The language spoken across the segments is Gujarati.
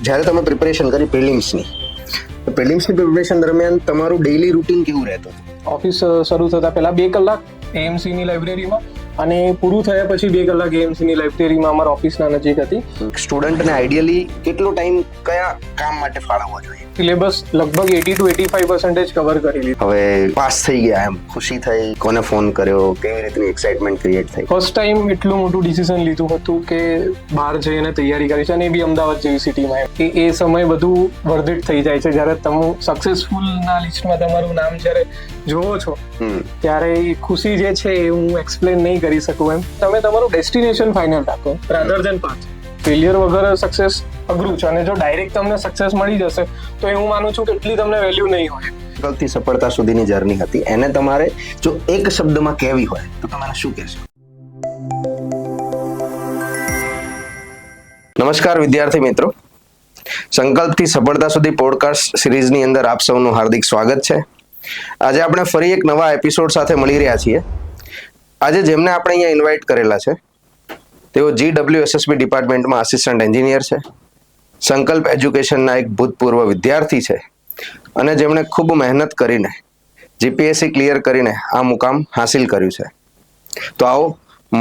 જ્યારે તમે પ્રિપેરેશન કરી પ્રિલિમ્સની પ્રિપેરેશન દરમિયાન તમારું ડેઈલી રૂટીન કેવું રહેતું? ઓફિસ શરૂ થતા પહેલા 2 કલાક એએમસીની લાઇબ્રેરીમાં અને પૂરું થયા પછી 2 કલાક એએમસીની લાઇબ્રેરીમાં અમારા ઓફિસના નજીક હતી. સ્ટુડન્ટને આઈડિયલી કેટલો ટાઈમ કયા કામ માટે ફાળવવો જોઈએ? સિલેબસ લગભગ 80 to 85% કવર કરી લીધું. હવે પાસ થઈ ગયા, એમ ખુશી થઈ, કોને ફોન કર્યો, કેવી રીતની એક્સાઇટમેન્ટ ક્રિએટ થઈ? ફર્સ્ટ ટાઈમ એટલું મોટું ડિસિઝન લીધું હતું કે બહાર જઈને તૈયારી કરી છે અને એ બી અમદાવાદ જેવી સિટીમાં. એ સમય બધું વર્ધિત થઈ જાય છે જ્યારે તમે સક્સેસફુલના લિસ્ટમાં તમારું નામ જ્યારે જોવો છો ત્યારે ખુશી જે છે એ હું એક્સપ્લેન નહીં કરી શકું. એમ તમે તમારું ડેસ્ટિનેશન ફાઇનલ રાખો રાધર ધેન પાથ. ફેલિયર વગર સક્સેસ અઘરું છે અને જો ડાયરેક્ટ તમને સક્સેસ મળી જશે તો હું માનું છું કે એટલી તમને વેલ્યુ નહીં હોય. સંકલ્પથી સફળતા સુધીની જર્ની હતી, એને તમારે જો એક શબ્દમાં કહેવી હોય તો તમારે શું કહેશો? નમસ્કાર વિદ્યાર્થી મિત્રો, સંકલ્પથી સફળતા સુધી પોડકાસ્ટ સિરીઝની અંદર આપ સૌનું હાર્દિક સ્વાગત છે. આજે આપણે ફરી એક નવા એપિસોડ સાથે મળી રહ્યા છીએ. આજે જેમને આપણે અહીંયા ઇન્વાઇટ કરેલા છે તેઓ GWSSB ડિપાર્ટમેન્ટમાં આસિસ્ટન્ટ એન્જિનિયર છે, સંકલ્પ એજ્યુકેશનના એક ભૂતપૂર્વ વિદ્યાર્થી છે અને જેમણે ખૂબ મહેનત કરીને જીપીએસસી ક્લિયર કરીને આ મુકામ હાસિલ કર્યું છે. તો આવો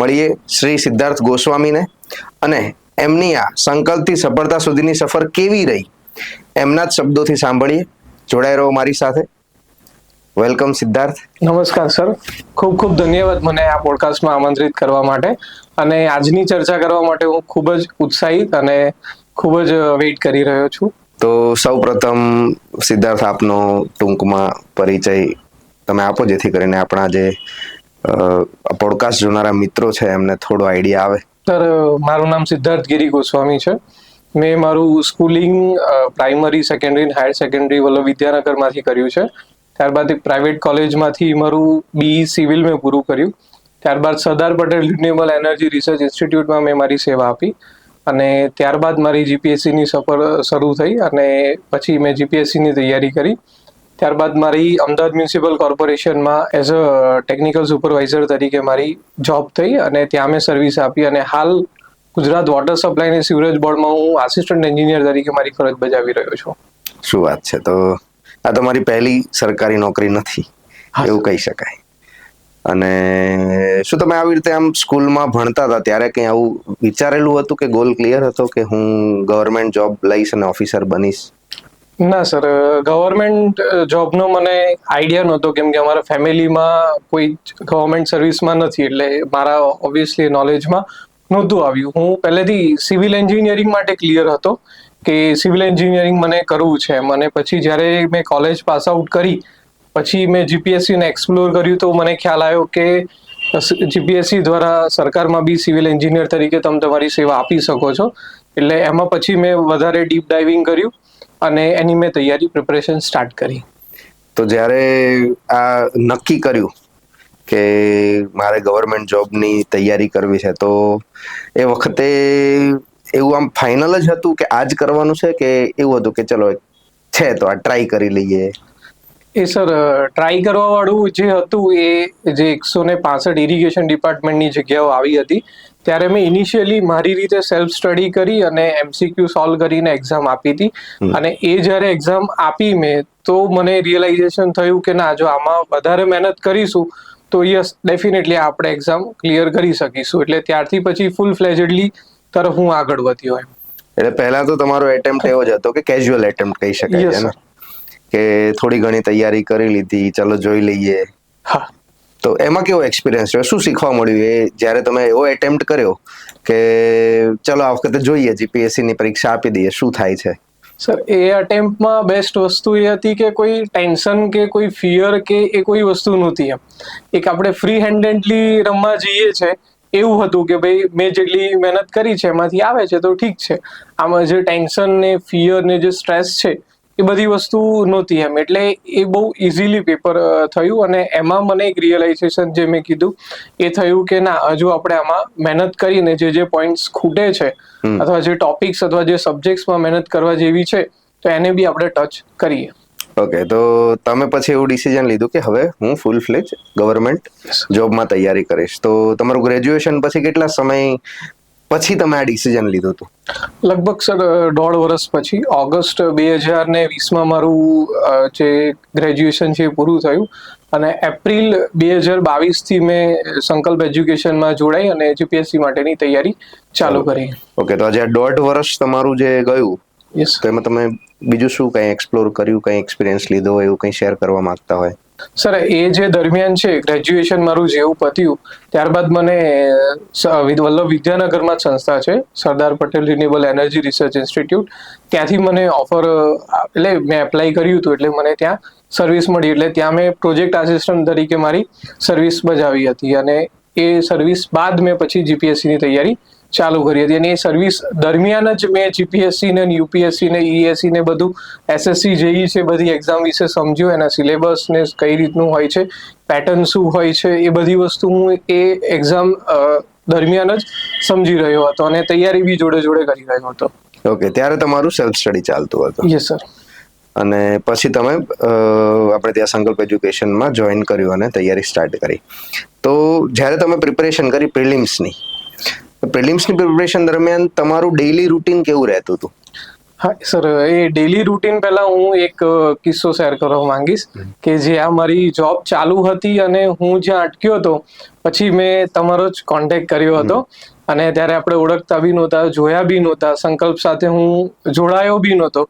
મળીએ શ્રી સિદ્ધાર્થ ગોસ્વામીને અને એમની આ સંકલ્પથી સફળતા સુધીની સફર કેવી રહી એમના જ શબ્દોથી સાંભળીએ. જોડાઈ રહો મારી સાથે. વેલકમ સિદ્ધાર્થ. નમસ્કાર સર, ખૂબ ખૂબ ધન્યવાદ મને આ પોડકાસ્ટમાં આમંત્રિત કરવા માટે અને આજની ચર્ચા કરવા માટે હું ખૂબ જ ઉત્સાહિત અને ખૂબ જ વેઇટ કરી રહ્યો છું. તો સૌ પ્રથમ સિદ્ધાર્થ, આપનો ટૂંકમાં પરિચય તમે આપો જેથી કરીને આપણા જે પોડકાસ્ટ જોનારા મિત્રો છે એમને થોડો આઈડિયા આવે. સર, મારું નામ સિદ્ધાર્થ ગિરી ગોસ્વામી છે. મેં મારું સ્કૂલિંગ પ્રાઇમરી, સેકન્ડરી અને હાયર સેકન્ડરી વલ્લભ વિદ્યાનગરમાંથી કર્યું છે. ત્યારબાદ એક પ્રાઇવેટ કોલેજમાંથી મારું BE સિવિલ મેં પૂરું કર્યું. ત્યારબાદ Sardar Patel renewable energy research ઇન્સ્ટિટ્યૂટમાં મેં મારી સેવા આપી અને ત્યારબાદ મારી જીપીએસસીની સફર શરૂ થઈ અને પછી મેં જીપીએસસીની તૈયારી કરી. ત્યારબાદ મારી અમદાવાદ મ્યુનિસિપલ કોર્પોરેશનમાં એઝ અ ટેકનિકલ સુપરવાઇઝર તરીકે મારી જોબ થઈ અને ત્યાં મેં સર્વિસ આપી અને હાલ ગુજરાત વોટર સપ્લાય અને સિવરેજ બોર્ડમાં હું આસિસ્ટન્ટ એન્જિનિયર તરીકે મારી ફરજ બજાવી રહ્યો છું. શું વાત છે! તો આ તમારી પહેલી સરકારી નોકરી નથી એવું કહી શકાય. અને શું તમે આવી રીતે આમ સ્કૂલમાં ભણતા હતા ત્યારે કંઈ આવું વિચારેલું હતું કે ગોલ ક્લિયર હતો કે હું ગવર્મેન્ટ જોબ લઈશ અને ઓફિસર બનીશ? ના સર, ગવર્મેન્ટ જોબનો મને આઈડિયા નહોતો કેમ કે અમારા ફેમિલીમાં કોઈ ગવર્મેન્ટ સર્વિસમાં નથી એટલે મારા ઓબ્વિયસલી નોલેજમાં નહોતું આવ્યું. હું પહેલેથી સિવિલ એન્જિનિયરિંગ માટે ક્લિયર હતો કે સિવિલ એન્જિનિયરિંગ મને કરવું છે. મને પછી જ્યારે મેં કોલેજ પાસ આઉટ કરી પછી મેં જીપીએસસીને એક્સપ્લોર કર્યું તો મને ખ્યાલ આવ્યો કે જીપીએસસી દ્વારા સરકારમાં બી સિવિલ એન્જિનિયર તરીકે તમે તમારી સેવા આપી શકો છો. એટલે એમાં પછી મેં વધારે ડીપ ડાઇવિંગ કર્યું અને એની મેં તૈયારી પ્રિપરેશન સ્ટાર્ટ કરી. તો જ્યારે આ નક્કી કર્યું કે મારે ગવર્મેન્ટ જોબની તૈયારી કરવી છે તો એ વખતે એવું આમ ફાઇનલ જ હતું કે આ જ કરવાનું છે કે એવું હતું કે ચલો છે તો આ ટ્રાય કરી લઈએ? એ સર, ટ્રાય કરવા વાળું જે હતું એ જે 165 ઇરિગેશન ડિપાર્ટમેન્ટની જગ્યાઓ આવી હતી ત્યારે મેં ઇનિશિયલી મારી રીતે સેલ્ફ સ્ટડી કરી અને MCQ સોલ્વ કરીને એક્ઝામ આપી હતી. અને એ જ્યારે એક્ઝામ આપી મેં તો મને રિયલાઇઝેશન થયું કે ના, જો આમાં વધારે મહેનત કરીશું તો યસ ડેફિનેટલી આપણે એક્ઝામ ક્લિયર કરી શકીશું. એટલે ત્યારથી પછી ફૂલ ફ્લેજેડલી તરફ હું આગળ વધ્યો. એમ એટલે પહેલા તો તમારો એટેમ્પ્ટ એવો જ હતો કે કેઝ્યુઅલ એટેમ્પ્ટ કહી શકાય છે ને, કે થોડી ઘણી તૈયારી કરી લીધી, ચલો જોઈ લઈએ. હા. તો એમાં કેવો એક્સપિરિયન્સ રહ્યો? શું શીખવા મળ્યું એ જ્યારે તમે એવો એટેમ્પ્ટ કર્યો કે ચલો આ વખતે જોઈએ જીપીએસસી ની પરીક્ષા આપી દઈએ, શું થાય છે? સર, એ અટેમ્પ્ટમાં બેસ્ટ વસ્તુ એ હતી કે કોઈ ટેન્શન કે કોઈ ફિયર કે એ કોઈ વસ્તુ નહોતી. એક આપણે ફ્રી હેન્ડેડલી રમવા જઈએ છે એવું હતું કે ભાઈ મેં જેટલી મહેનત કરી છે એમાંથી આવે છે તો ઠીક છે. આમાં જે ટેન્શન ને ફિયર ને જે સ્ટ્રેસ છે એ બધી વસ્તુ નહોતી. એમ એટલે એ બહુ ઇઝીલી પેપર થયું અને એમાં મને એક રિયલાઇઝેશન જે મેં કીધું એ થયું કે ના, હજુ આપણે આમાં મહેનત કરીને જે પોઈન્ટ્સ ખૂટે છે અથવા જે ટોપિક્સ અથવા જે સબ્જેક્ટ્સમાં મહેનત કરવા જેવી છે તો એને બી આપણે ટચ કરીએ. ઓકે, તો તમે પછી એવું ડિસિઝન લીધું કે હવે હું ફૂલ ફ્લેજ ગવર્મેન્ટ જોબમાં તૈયારી કરીશ. તો તમારું ગ્રેજ્યુએશન પછી કેટલા સમય પછી તમે આ ડિસિઝન લીધું હતું? લગભગ સર 1.5 વર્ષ પછી ઓગસ્ટ 2020માં મારું જે ગ્રેજ્યુએશન છે એ પૂરું થયું અને એપ્રિલ 2022થી મેં સંકલ્પ એજ્યુકેશનમાં જોડાઈ અને જીપીએસસી માટેની તૈયારી ચાલુ કરી. ઓકે, તો આજે 1.5 વર્ષ તમારું જે ગયું, યસ તો એમાં તમે બીજું શું કંઈ એક્સપ્લોર કર્યું, કંઈ એક્સપિરિયન્સ લીધો હોય એવું કંઈ શેર કરવા માંગતા હોય? સર, એ જે દરમિયાન છે ગ્રેજ્યુએશન મારું જેવું પત્યું ત્યારબાદ મને વલ્લભ વિદ્યાનગરમાં જ સંસ્થા છે સરદાર Patel renewable energy research institute, ત્યાંથી મને ઓફર એટલે મેં એપ્લાય કર્યું હતું એટલે મને ત્યાં સર્વિસ મળી, એટલે ત્યાં મેં પ્રોજેક્ટ આસિસ્ટન્ટ તરીકે મારી સર્વિસ બજાવી હતી અને એ સર્વિસ બાદ મેં પછી જીપીએસસીની તૈયારી ચાલુ કરી હતી અને એ સર્વિસ દરમિયાન જ મેં જીપીએસસી ને યુપીએસસી ને ઈએસસી ને બધું એસએસસી જેઈ છે બધી એક્ઝામ વિશે સમજ્યું, એના સિલેબસ ને કઈ રીતનું હોય છે, પેટર્ન શું હોય છે, એ બધી વસ્તુ હું એ એક્ઝામ દરમિયાન જ સમજી રહ્યો હતો અને તૈયારી બી જોડે જોડે કરી રહ્યો હતો. ઓકે, ત્યારે તમારું સેલ્ફ સ્ટડી ચાલતું હતું? Yes sir. અને પછી તમે આપણે ત્યાં સંકલ્પ એજ્યુકેશનમાં જોઈન કર્યું અને તૈયારી સ્ટાર્ટ કરી. તો જ્યારે તમે પ્રિપેરેશન કરી પ્રિલિમ્સની પ્રિપેરેશન દરમિયાન તમારું ડેઈલી રૂટીન કેવું રહેતું હતું? હા સર, એ ડેઈલી રૂટીન પહેલા હું એક કિસ્સો શેર કરવા માંગીશ કે જ્યાં મારી જોબ ચાલુ હતી અને હું જ્યાં અટક્યો હતો પછી મેં તમારો જ કોન્ટેક્ટ કર્યો હતો અને ત્યારે આપણે ઓળખતા બી નહોતા, જોયા બી નહોતા, સંકલ્પ સાથે હું જોડાયો બી નહોતો,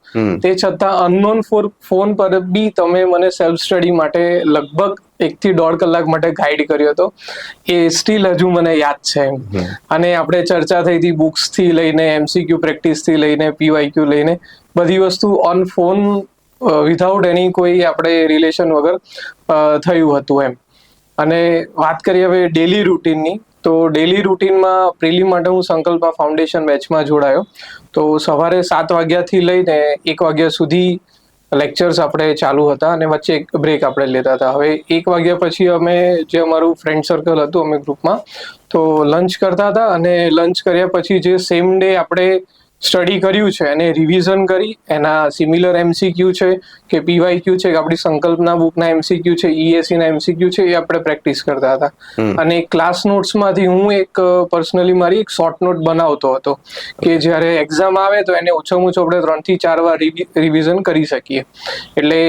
તે છતાં અનનોન ફોન પર બી તમે મને સેલ્ફ સ્ટડી માટે લગભગ 1 થી 1.5 કલાક માટે ગાઈડ કર્યો હતો. એ સ્ટીલ હજુ મને યાદ છે અને આપણે ચર્ચા થઈ હતી બુક્સ થી લઈને એમસીક્યુ પ્રેક્ટિસ થી લઈને પીવાયક્યુ લઈને બધી વસ્તુ ઓન ફોન વિધાઉટ એની કોઈ આપણે રિલેશન વગર થયું હતું એમ. અને વાત કરીએ હવે ડેલી રૂટીનની, તો ડેલી રૂટીનમાં પ્રિલિમ માટે હું સંકલ્પમાં ફાઉન્ડેશન બેચમાં જોડાયો. તો સવારે 7 વાગ્યાથી લઈને 1 વાગ્યા સુધી લેક્ચર્સ આપણે ચાલુ હતા અને વચ્ચે એક બ્રેક આપણે લેતા હતા. હવે 1 વાગ્યા પછી અમે જે અમારું ફ્રેન્ડ સર્કલ હતું અમે ગ્રુપમાં તો લંચ કરતા હતા અને લંચ કર્યા પછી જે સેમ ડે આપણે સ્ટડી કર્યું છે અને રિવિઝન કરી એના સિમિલર એમસીક્યુ છે કે પીવાયક્યુ છે કે આપણી સંકલ્પના બુકના એમસીક્યુ છે, ઈએસસી ના એમસીક્યુ છે, એ આપણે પ્રેક્ટિસ કરતા હતા. અને ક્લાસ નોટ્સમાંથી હું એક પર્સનલી મારી એક શોર્ટ નોટ બનાવતો હતો કે જ્યારે એક્ઝામ આવે તો એને ઓછામાં ઓછું આપણે 3 થી 4 વાર રિવિઝન કરી શકીએ. એટલે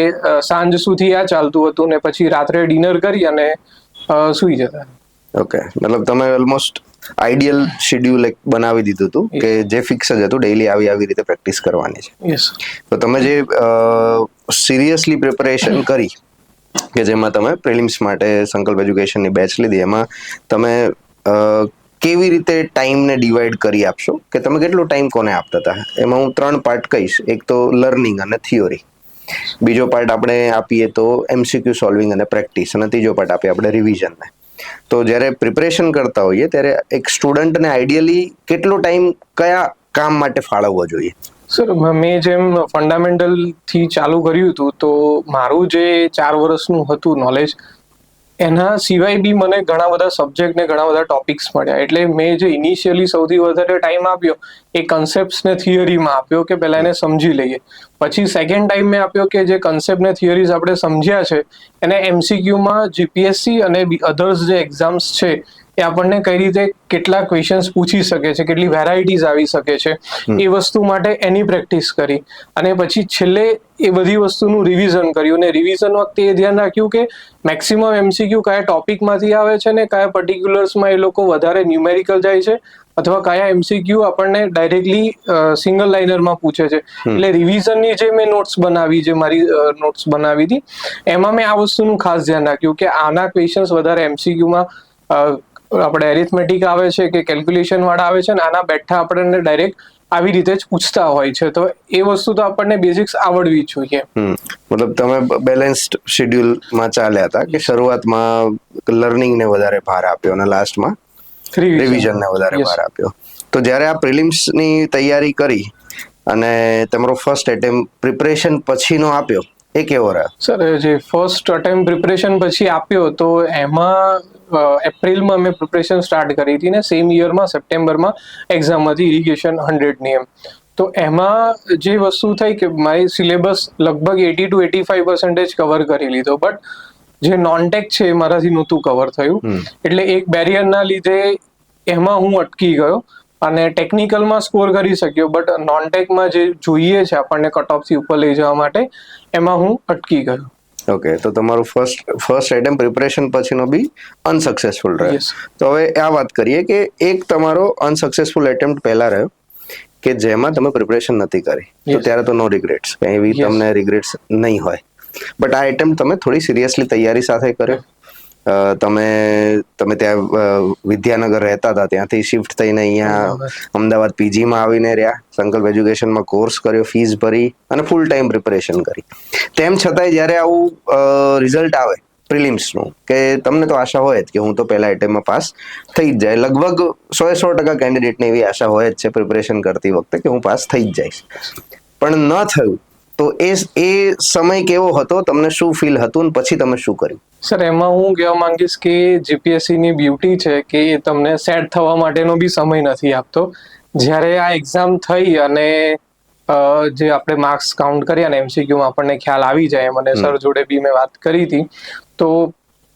સાંજ સુધી આ ચાલતું હતું ને પછી રાત્રે ડિનર કરી અને સૂઈ જતા. ઓકે, મતલબ તમે ઓલમોસ્ટ આઈડિયલ શેડ્યુલ એક બનાવી દીધું હતું કે જે ફિક્સ જ હતું, ડેઈલી આવી રીતે પ્રેક્ટિસ કરવાની છે. યસ. તો તમે જે સિરિયસલી પ્રિપેરેશન કરી કે જેમાં તમે પ્રિલિમ્સ માટે સંકલ્પ એજ્યુકેશનની બેચ લીધી, એમાં તમે કેવી રીતે ટાઈમને ડિવાઈડ કરી આપશો કે તમે કેટલો ટાઈમ કોને આપતા હતા? એમાં હું 3 પાર્ટ કહીશ. એક તો લર્નિંગ અને થિયોરી, બીજો પાર્ટ આપણે આપીએ તો એમસીક્યુ સોલ્વિંગ અને પ્રેક્ટિસ, અને ત્રીજો પાર્ટ આપીએ આપણે રિવિઝનને. તો જ્યારે પ્રિપેરેશન કરતા હોઈએ ત્યારે એક સ્ટુડન્ટને આઈડિયલી કેટલો ટાઈમ કયા કામ માટે ફાળવવો જોઈએ? સર, મેં જેમ ફંડામેન્ટલ થી ચાલુ કર્યું હતું તો મારું જે 4 વર્ષનું હતું નોલેજ, એના સિવાય બી મને ઘણા બધા સબ્જેક્ટ ને ઘણા બધા ટોપિક્સ મળ્યા. એટલે મેં જે ઇનિશિયલી સૌથી વધારે ટાઈમ આપ્યો એ કન્સેપ્ટ્સ ને થિયરીમાં આપ્યો કે પહેલા એને સમજી લઈએ. પછી સેકન્ડ ટાઈમ મેં આપ્યો કે જે કન્સેપ્ટ ને થિયરીઝ આપણે સમજ્યા છે એને એમસીક્યુમાં જીપીએસસી અને અધર્સ જે એક્ઝામ્સ છે એ આપણને કઈ રીતે કેટલા ક્વેશ્ચન્સ પૂછી શકે છે, કેટલી વેરાયટીઝ આવી શકે છે, એ વસ્તુ માટે એની પ્રેક્ટિસ કરી. અને પછી છેલ્લે એ બધી વસ્તુનું રિવિઝન કર્યું અને રિવિઝન વખતે એ ધ્યાન રાખ્યું કે મેક્સિમમ એમસીક્યુ કયા ટોપિકમાંથી આવે છે ને કયા પર્ટિક્યુલર્સમાં એ લોકો વધારે ન્યુમેરિકલ જાય છે અથવા કયા એમસીક્યુ આપણને ડાયરેક્ટલી સિંગલ લાઇનરમાં પૂછે છે. એટલે રિવિઝનની જે મેં નોટ્સ બનાવી, જે મારી નોટ્સ બનાવી હતી, એમાં મેં આ વસ્તુનું ખાસ ધ્યાન રાખ્યું કે આના ક્વેશ્ચન્સ વધારે એમસીક્યુમાં આપણે એરિથમેટિક આવે છે કે કેલ્ક્યુલેશન વાળા આવે છે ને આના બેઠા આપણને ડાયરેક્ટ આવી રીતે જ પૂછતા હોય છે. તો એ વસ્તુ તો આપણને બેઝિક્સ આવડવી જ જોઈએ. મતલબ તમે બેલેન્સ્ડ શેડ્યુલમાં ચાલ્યા હતા કે શરૂઆતમાં લર્નિંગને વધારે ભાર આપ્યો અને લાસ્ટમાં રિવિઝનને વધારે ભાર આપ્યો. તો જ્યારે આ પ્રિલિમ્સની તૈયારી કરી અને તમારો ફર્સ્ટ એટેમ્પ પ્રિપરેશન પછીનો આપ્યો, એ કેવો રહ્યો? સર, જે ફર્સ્ટ અટેમ્પ પ્રિપરેશન પછી આપ્યો તો એમાં એપ્રિલમાં મેં પ્રિપરેશન સ્ટાર્ટ કરી હતી ને સેમ યરમાં સપ્ટેમ્બરમાં એક્ઝામ હતી ઇરિગેશન 100ની એમ. તો એમાં જે વસ્તુ થઈ કે મારી સિલેબસ લગભગ 80 to 85% કવર કરી લીધો, બટ જે નોનટેક છે એ મારાથી નહોતું કવર થયું. એટલે એક બેરિયરના લીધે એમાં હું અટકી ગયો અને ટેકનિકલમાં સ્કોર કરી શક્યો, બટ નોન ટેકમાં જે જોઈએ છે આપણને કટ ઓફથી ઉપર લઈ જવા માટે, એમાં હું અટકી ગયો. ઓકે, તો તમારું ફર્સ્ટ આઈટમ પ્રિપરેશન પછીનો બી અનસક્સેસફુલ રહ્યો. Yes. તો હવે આ વાત કરીએ કે એક તમારો અનસક્સેસફુલ એટેમ્પ્ટ પહેલા રહ્યો કે જેમાં તમે પ્રિપરેશન નથી કરી, તો Yes. ત્યારે તો નો રિગ્રેટ્સ, કઈ એવી Yes. તમને રિગ્રેટ્સ નહીં હોય. બટ આ એટેમ્પ્ટ તમે થોડી સિરિયસલી તૈયારી સાથે કર્યો. તમે ત્યાં વિદ્યાનગર રહેતા હતા, ત્યાંથી શિફ્ટ થઈને અહીંયા અમદાવાદ પીજીમાં આવીને રહ્યા, સંકલ્પ એજ્યુકેશનમાં કોર્સ કર્યો, ફીસ ભરી અને ફૂલ ટાઈમ પ્રિપરેશન કરી. તેમ છતાંય જ્યારે આવું રિઝલ્ટ આવે પ્રિલિમ્સનું, કે તમને તો આશા હોય જ કે હું તો પહેલા એટેમ્પમાં પાસ થઈ જ જાય. લગભગ 100% કેન્ડિડેટને એવી આશા હોય જ છે પ્રિપરેશન કરતી વખતે કે હું પાસ થઈ જ જઈશ, પણ ન થયું. તો એ સમય કેવો હતો, તમને શું ફીલ હતું અને પછી તમે શું કર્યું? સર, એમાં હું કહેવા માંગીશ કે જીપીએસસી ની બ્યુટી છે કે એ તમને સેટ થવા માટેનો બી સમય નથી આપતો. જ્યારે આ એક્ઝામ થઈ અને જે આપણે માર્ક્સ કાઉન્ટ કર્યા ને એમસીક્યુમાં આપણને ખ્યાલ આવી જાય, મને સર જોડે બી મેં વાત કરી હતી, તો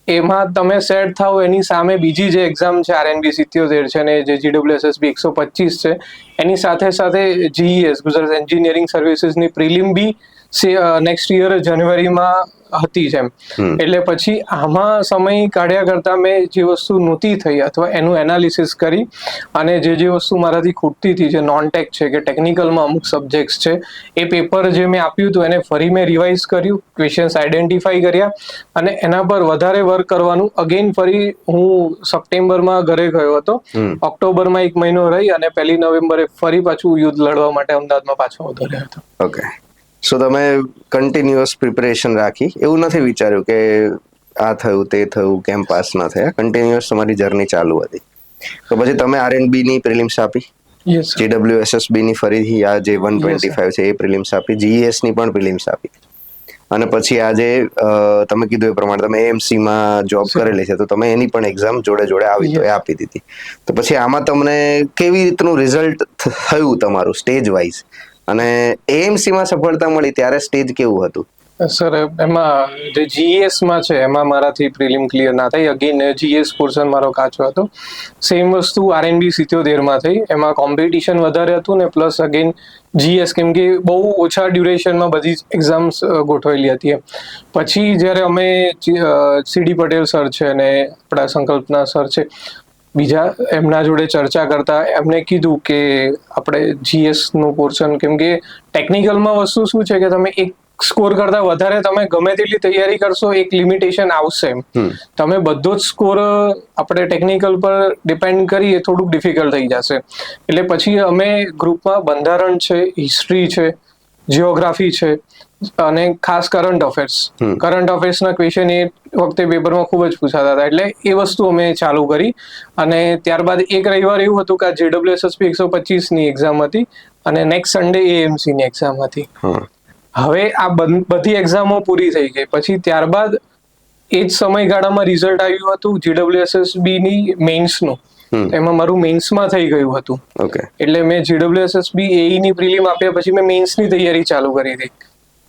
એમાં તમે સેટ થાવ એની સામે બીજી જે એક્ઝામ છે RNB 77 છે ને જે GWSSB 125 છે, એની સાથે સાથે GES ગુજરાત એન્જિનિયરિંગ સર્વિસીસની પ્રિલિમ બી નેક્સ્ટ યર જાન્યુઆરીમાં હતી છે. એટલે પછી આમાં સમય કાઢ્યા કરતા મેં જે વસ્તુ નહોતી થઈ અથવા એનું એનાલિસિસ કરી અને જે વસ્તુ મારાથી ખૂટતી હતી, જે નોન ટેક છે કે ટેકનિકલમાં અમુક સબ્જેક્ટ્સ છે, એ પેપર જે મેં આપ્યું હતું એને ફરી મેં રિવાઇઝ કર્યું, ક્વેશ્ચન્સ આઈડેન્ટિફાઈ કર્યા અને એના પર વધારે વર્ક કરવાનું અગેન ફરી હું સપ્ટેમ્બરમાં ઘરે ગયો હતો. ઓક્ટોબરમાં 1 મહિનો રહી અને 1 નવેમ્બરે ફરી પાછું યુદ્ધ લડવા માટે અમદાવાદમાં પાછો આવતો રહ્યો હતો. ઓકે, સો તમે કન્ટિન્યુઅસ પ્રિપરેશન રાખી, એવું નથી વિચાર્યું કે આ થયું તે થયું કેમ પાસ ના થયા? કન્ટિન્યુઅસ તમારી જર્ની ચાલુ હતી. તો પછી તમે RNB ની પ્રિલિમ્સ આપી, GWSSB ની ફરીથી આ જે 125 છે એ પ્રિલિમ્સ આપી, GES ની પણ પ્રિલિમ્સ આપી, અને પછી આજે તમે કીધું એ પ્રમાણે તમે AMC માં જોબ કરેલી છે, તો તમે એની પણ એક્ઝામ જોડે જોડે આવી તો એ આપી દીધી. તો પછી આમાં તમને કેવી રીતનું રિઝલ્ટ થયું તમારું સ્ટેજ વાઇઝ, અને AMC માં સફળતા મળી ત્યારે સ્ટેજ કેવું હતું? સર, એમાં જે GES માં છે એમાં મારાથી પ્રિલિમ ક્લિયર ના થઈ. અગેન GES પોર્શન મારો કાચો હતો. સેમ વસ્તુ RNB 77 માં થઈ, એમાં કોમ્પિટિશન વધારે હતું ને પ્લસ અગેન GES કેમ કે બહુ ઓછા ડ્યુરેશનમાં બધી એક્ઝામ્સ ગોઠવેલી હતી. પછી જ્યારે અમે CD પટેલ સર છે અને આપણા સંકલ્પના સર છે બીજા, એમના જોડે ચર્ચા કરતા એમને કીધું કે આપણે GES નું પોર્શન, કેમ કે ટેકનિકલમાં વસ્તુ શું છે કે તમે એક સ્કોર કરતા વધારે તમે ગમે તેટલી તૈયારી કરશો, એક લિમિટેશન આવશે. તમે બધો જ સ્કોર આપણે ટેકનિકલ પર ડિપેન્ડ કરીએ થોડુંક ડિફિકલ્ટ થઈ જશે. એટલે પછી અમે ગ્રુપમાં બંધારણ છે, હિસ્ટ્રી છે, જિયોગ્રાફી છે અને ખાસ કરંટ અફેર્સના ક્વેશ્ચન એ વખતે પેપરમાં ખૂબ જ પૂછાતા હતા, એટલે એ વસ્તુ અમે ચાલુ કરી. અને ત્યારબાદ એક રવિવાર એવું હતું કે GWSSB 125 ની એક્ઝામ હતી અને નેક્સ્ટ સન્ડે AMC ની એક્ઝામ હતી. હવે આ બધી એક્ઝામો પૂરી થઈ ગઈ પછી ત્યારબાદ એ જ સમયગાળામાં રિઝલ્ટ આવ્યું હતું GWSSB ની મેઇન્સનું. એમાં મારું મેઇન્સમાં થઈ ગયું હતું. એટલે મેં GWSSB AE ની પ્રિલિમ આપ્યા પછી મેં મેઇન્સની તૈયારી ચાલુ કરી હતી.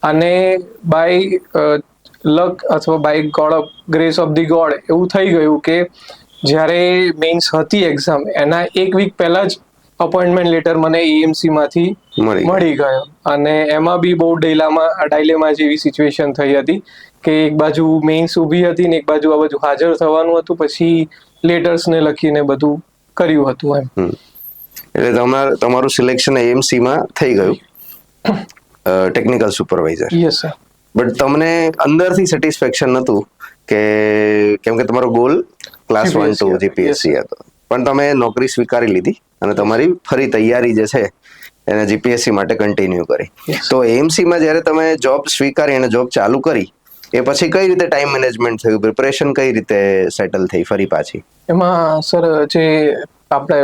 અને બાય લક અથવા by God of grace of the God એવું થઈ ગયું કે જ્યારે મેઇન્સ હતી એક્ઝામ એના 1 વીક પહેલા જ અપોઇન્ટમેન્ટ લેટર મને AMC માંથી મળી ગયો. અને એમાં બી બહુ ડાયલેમા જેવી સિચ્યુએશન થઈ હતી કે એક બાજુ મેઇન્સ ઊભી હતી ને એક બાજુ આ બાજુ હાજર થવાનું હતું, પછી લેટર્સ ને લખીને બધું કર્યું હતું એમ. એટલે તમારું સિલેક્શન AMC માં થઈ ગયું, technical supervisor. Yes sir. But તમને અંદરથી સેટિસ્ફેક્શન નહોતું કે કેમ કે તમારો ગોલ ક્લાસ 1 to GPSC હતો, પણ તમે નોકરી સ્વીકારી લીધી અને તમારી ફરી તૈયારી જે છે એને GPSC માટે કન્ટિન્યુ કરી. તો AMC માં જ્યારે તમે જોબ સ્વીકારી અને જોબ ચાલુ કરી એ પછી કઈ રીતે ટાઈમ મેનેજમેન્ટ થયું, પ્રિપરેશન કઈ રીતે સેટલ થઈ ફરી પાછી? એમાં સર જે આપણે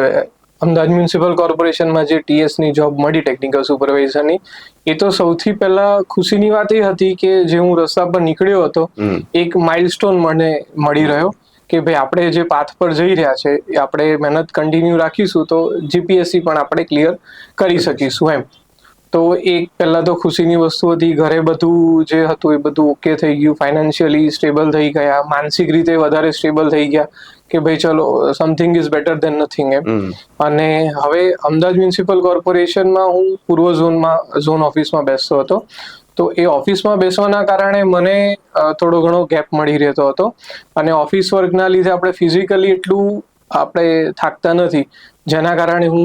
અમદાવાદ મ્યુનિસિપલ કોર્પોરેશનમાં જે TS ની જોબ મળી ટેકનિકલ સુપરવાઇઝરની, એ તો સૌથી પહેલા ખુશીની વાત એ હતી કે જે હું રસ્તા પર નીકળ્યો હતો એક માઇલસ્ટોન મને મળી રહ્યો કે ભાઈ આપણે જે પાથ પર જઈ રહ્યા છે એ આપણે મહેનત કન્ટિન્યુ રાખીશું તો GPSC પણ આપણે ક્લિયર કરી શકીશું એમ. તો એક પહેલા તો ખુશીની વસ્તુ હતી. ઘરે બધું જે હતું એ બધું ઓકે થઈ ગયું, ફાઇનાન્શિયલી સ્ટેબલ થઈ ગયા, માનસિક રીતે વધારે સ્ટેબલ થઈ ગયા કે ભાઈ ચલો something is better than nothing એમ. અને હવે અમદાવાદ મ્યુનિસિપલ કોર્પોરેશનમાં હું પૂર્વ ઝોન ઓફિસમાં બેસતો હતો. તો એ ઓફિસમાં બેસવાના કારણે મને થોડો ઘણો ગેપ મળી રહેતો હતો. અને ઓફિસ વર્કના લીધે આપણે ફિઝિકલી એટલું આપણે થાકતા નથી, જેના કારણે હું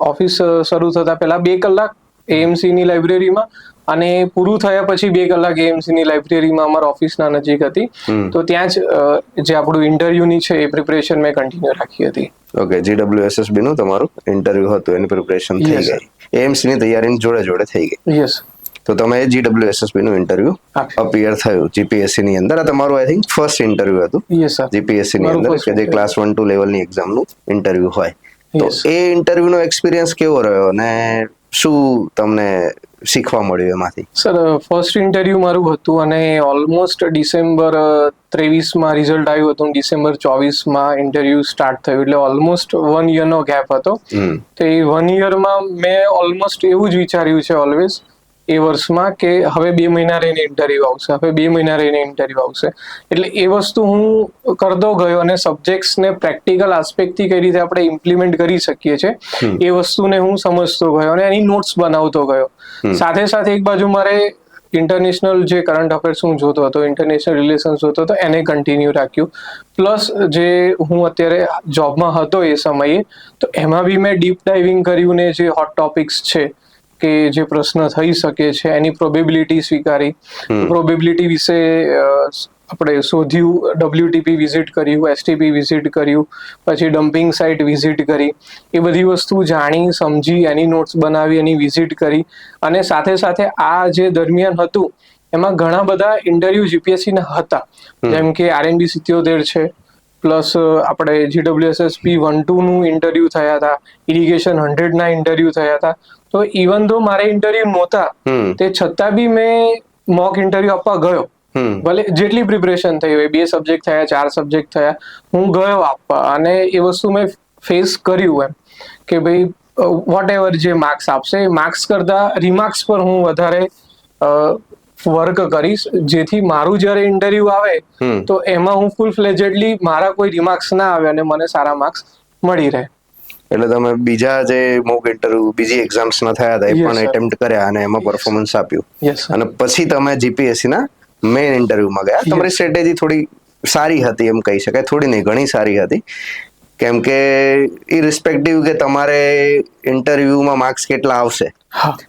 ઓફિસ શરૂ થતા પહેલા 2 કલાક એએમસીની લાઇબ્રેરીમાં અને પૂરું થયા પછી 2 કલાક એએમસીની લાઇબ્રેરીમાં અમારા ઓફિસના નજીક હતી. તો ત્યાં જ જે આપણું ઇન્ટરવ્યુની છે એ પ્રિપરેશન મેં કન્ટિન્યુ રાખી હતી. ઓકે, GWSSB નું તમારું ઇન્ટરવ્યુ હતું, એની પ્રિપરેશન થઈ ગઈ, એએમસી ની તૈયારી જોડે થઈ ગઈ. યસ. તો તમે GWSSB નું ઇન્ટરવ્યુ અપિયર થયું જીપીએસસી ની અંદર. આ તમારું આઈ થિંક ફર્સ્ટ ઇન્ટરવ્યુ હતું. Yes sir. જીપીએસસી ની અંદર કે જે ક્લાસ 1-2 લેવલની એક્ઝામનું ઇન્ટરવ્યુ હોય. તો એ ઇન્ટરવ્યુનો એક્સપિરિયન્સ કેવો રહ્યો અને શું તમને શીખવા મળ્યું એમાંથી? સર, ફર્સ્ટ ઇન્ટરવ્યુ મારું હતું અને ઓલમોસ્ટ ડિસેમ્બર 23માં રિઝલ્ટ આવ્યું હતું. ડિસેમ્બર 24માં ઇન્ટરવ્યુ સ્ટાર્ટ થયું, એટલે ઓલમોસ્ટ 1 યરનો ગેપ હતો. તો એ 1 યરમાં મેં ઓલમોસ્ટ એવું જ વિચાર્યું છે ઓલવેઝ એ વર્ષમાં કે હવે 2 મહિના રહીને ઇન્ટરવ્યુ આવશે, હવે 2 મહિના રહીને ઇન્ટરવ્યુ આવશે. એટલે એ વસ્તુ હું કરતો ગયો અને સબ્જેક્ટ્સને પ્રેક્ટિકલ આસ્પેક્ટથી કઈ રીતે આપણે ઇમ્પ્લિમેન્ટ કરી શકીએ છીએ એ વસ્તુને હું સમજતો ગયો અને એની નોટ્સ બનાવતો ગયો. સાથે સાથે એક બાજુ મારે ઇન્ટરનેશનલ જે કરંટ અફેર્સ હું જોતો હતો, ઇન્ટરનેશનલ રિલેશન્સ જોતો હતો, એને કન્ટિન્યુ રાખ્યું. પ્લસ જે હું અત્યારે જોબમાં હતો એ સમયે, તો એમાં બી મેં ડીપ ડાઇવિંગ કર્યું ને જે હોટ ટોપિક્સ છે કે જે પ્રશ્ન થઈ શકે છે એની પ્રોબેબિલિટી સ્વીકારી, પ્રોબેબિલિટી વિશે આપણે શોધ્યું, WTP વિઝિટ કર્યું, STP વિઝિટ કર્યું, પછી ડમ્પિંગ સાઇટ વિઝિટ કરી. એ બધી વસ્તુ જાણી સમજી એની નોટ્સ બનાવી, એની વિઝિટ કરી. અને સાથે સાથે આ જે દરમિયાન હતું એમાં ઘણા બધા ઇન્ટરવ્યુ જીપીએસસીના હતા, જેમ કે RNB 77 છે, પ્લસ આપણે GWSSB 1-2 નું ઇન્ટરવ્યુ થયા હતા, ઇરિગેશન 100 ના ઇન્ટરવ્યુ થયા હતા. તો ઇવન ધો મારે ઇન્ટરવ્યુ નહોતા તે છતાં બી મેં મોક ઇન્ટરવ્યુ આપવા ગયો. ભલે જેટલી પ્રિપરેશન થઈ હોય, 2 સબ્જેક્ટ થયા, 4 સબ્જેક્ટ થયા, હું ગયો આપવા અને એ વસ્તુ મેં ફેસ કર્યું એમ કે ભાઈ વોટ એવર જે માર્ક્સ આપશે એ માર્ક્સ કરતા રિમાર્ક્સ પર હું વધારે વર્ક કરીશ, જેથી મારું જ્યારે ઇન્ટરવ્યુ આવે તો એમાં હું ફૂલ ફ્લેજેડલી મારા કોઈ રિમાર્ક્સ ના આવે અને મને સારા માર્ક્સ મળી રહે. એટલે તમે બીજા જે મોક ઇન્ટરવ્યુ બીજી એક્ઝામ્સ ના થયા હતા એ પણ એટેમ્પ્ટ કર્યા અને એમાં પરફોર્મન્સ આપ્યું, અને પછી તમે જીપીએસસી ના મેઇન ઇન્ટરવ્યુમાં ગયા. તમારી સ્ટ્રેટેજી થોડી સારી હતી એમ કહી શકાય, થોડી નહીં ઘણી સારી હતી, કેમ કે ઇરરિસ્પેક્ટિવ કે તમારે ઇન્ટરવ્યુમાં માર્ક્સ કેટલા આવશે,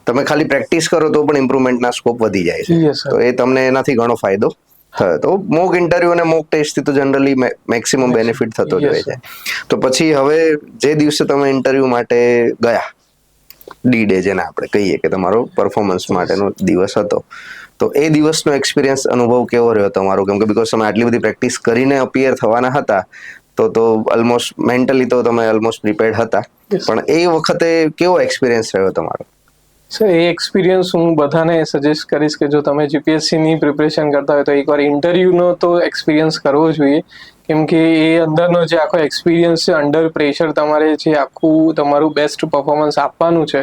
તમે ખાલી પ્રેક્ટિસ કરો તો પણ ઇમ્પ્રુવમેન્ટના સ્કોપ વધી જાય છે. તો એ તમને એનાથી ઘણો ફાયદો થયો. તો મોક ઇન્ટરવ્યુ અને મોક ટેસ્ટથી તો જનરલી મેક્સિમમ બેનિફિટ થતો જ હોય છે. તો પછી હવે જે દિવસે તમે ઇન્ટરવ્યુ માટે ગયા, ડી ડે જેને આપણે કહીએ કે તમારો પરફોર્મન્સ માટેનો દિવસ હતો, તો એ દિવસનો એક્સપિરિયન્સ અનુભવ કેવો રહ્યો તમારો? કેમ કે બીકોઝ તમે આટલી બધી પ્રેક્ટિસ કરીને અપિયર થવાના હતા, તો ઓલમોસ્ટ મેન્ટલી તો તમે ઓલમોસ્ટ પ્રિપેર્ડ હતા, પણ એ વખતે કેવો એક્સપિરિયન્સ રહ્યો તમારો? સર, એ એક્સપિરિયન્સ હું બધાને સજેસ્ટ કરીશ કે જો તમે જીપીએસસીની પ્રિપરેશન કરતા હોય તો એકવાર ઇન્ટરવ્યુનો તો એક્સપિરિયન્સ કરવો જોઈએ, કેમ કે એ અંદરનો જે આખો એક્સપિરિયન્સ છે, અંડર પ્રેશર તમારે જે આખું તમારું બેસ્ટ પરફોર્મન્સ આપવાનું છે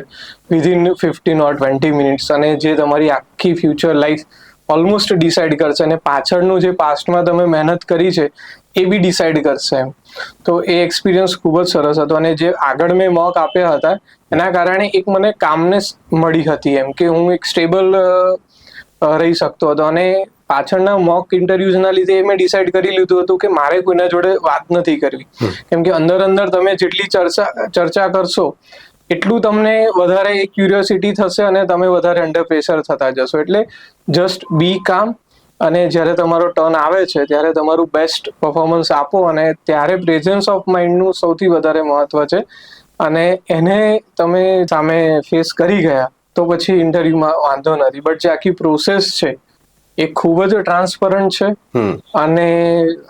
વિધિન 15 or 20 મિનિટ્સ, અને જે તમારી આખી ફ્યુચર લાઈફ ઓલમોસ્ટ ડિસાઇડ કરશે, અને પાછળનું જે પાસ્ટમાં તમે મહેનત કરી છે એ બી ડિસાઇડ કરશે એમ. તો એ એક્સપિરિયન્સ ખૂબ જ સરસ હતો, અને જે આગળ મેં મોક આપ્યા હતા એના કારણે એક મને કામનેસ મળી હતી એમ કે હું એક સ્ટેબલ રહી શકતો હતો. અને પાછળના મોક ઇન્ટરવ્યુઝના લીધે મેં ડિસાઇડ કરી લીધું હતું કે મારે કોઈના જોડે વાત નથી કરવી, કેમ કે અંદર તમે જેટલી ચર્ચા કરશો એટલું તમને વધારે ક્યુરિયોસિટી થશે અને તમે વધારે અંડર પ્રેશર થતા જશો. એટલે જસ્ટ બી કામ, અને જ્યારે તમારો ટર્ન આવે છે ત્યારે તમારું બેસ્ટ પરફોર્મન્સ આપો, અને ત્યારે પ્રેઝન્સ ઓફ માઇન્ડનું સૌથી વધારે મહત્વ છે, અને એને તમે સામે ફેસ કરી ગયા તો પછી ઇન્ટરવ્યુમાં વાંધો નથી. બટ જે આખી પ્રોસેસ છે એ ખૂબ જ ટ્રાન્સપરન્ટ છે, અને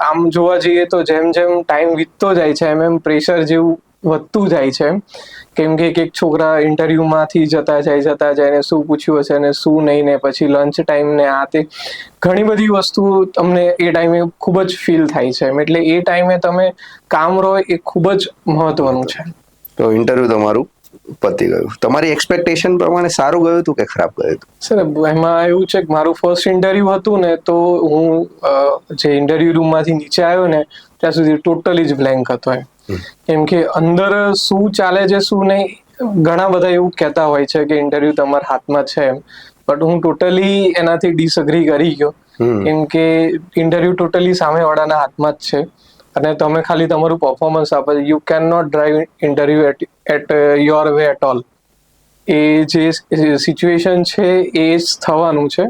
આમ જોવા જઈએ તો જેમ જેમ ટાઈમ વીતતો જાય છે એમ પ્રેશર જેવું વધતું જાય છે, કેમ કે એક છોકરા ઇન્ટરવ્યુમાંથી જતા જાય ને શું પૂછ્યું હશે ને શું નહીં, ને પછી લંચ ટાઈમ ને આ તે ઘણી બધી વસ્તુ તમને એ ટાઈમે ખૂબ જ ફીલ થાય છે. એટલે એ ટાઈમે તમે કામ રહો એ ખૂબ જ મહત્વનું છે. તો ઇન્ટરવ્યુ તમારું પતી ગયું, તમારી એક્સપેક્ટેશન પ્રમાણે સારું ગયું હતું કે ખરાબ ગયું હતું? સર, એમાં એવું છે કે મારું ફર્સ્ટ ઇન્ટરવ્યુ હતું ને, તો હું જે ઇન્ટરવ્યુ રૂમમાંથી નીચે આવ્યો ને ત્યાં સુધી ટોટલી જ બ્લેન્ક હતો એમ. કેમ કે અંદર શું ચાલે છે શું નહીં, ઘણા બધા એવું કહેતા હોય છે કે ઇન્ટરવ્યુ તમારા હાથમાં છે એમ, બટ હું ટોટલી એનાથી ડિસઅગ્રી કરી ગયો. કેમ કે ઇન્ટરવ્યુ ટોટલી સામેવાળાના હાથમાં જ છે અને તમે ખાલી તમારું પરફોર્મન્સ આપો. You can not drive interview at your way at all. એ જે સિચ્યુએશન છે એ જ થવાનું છે.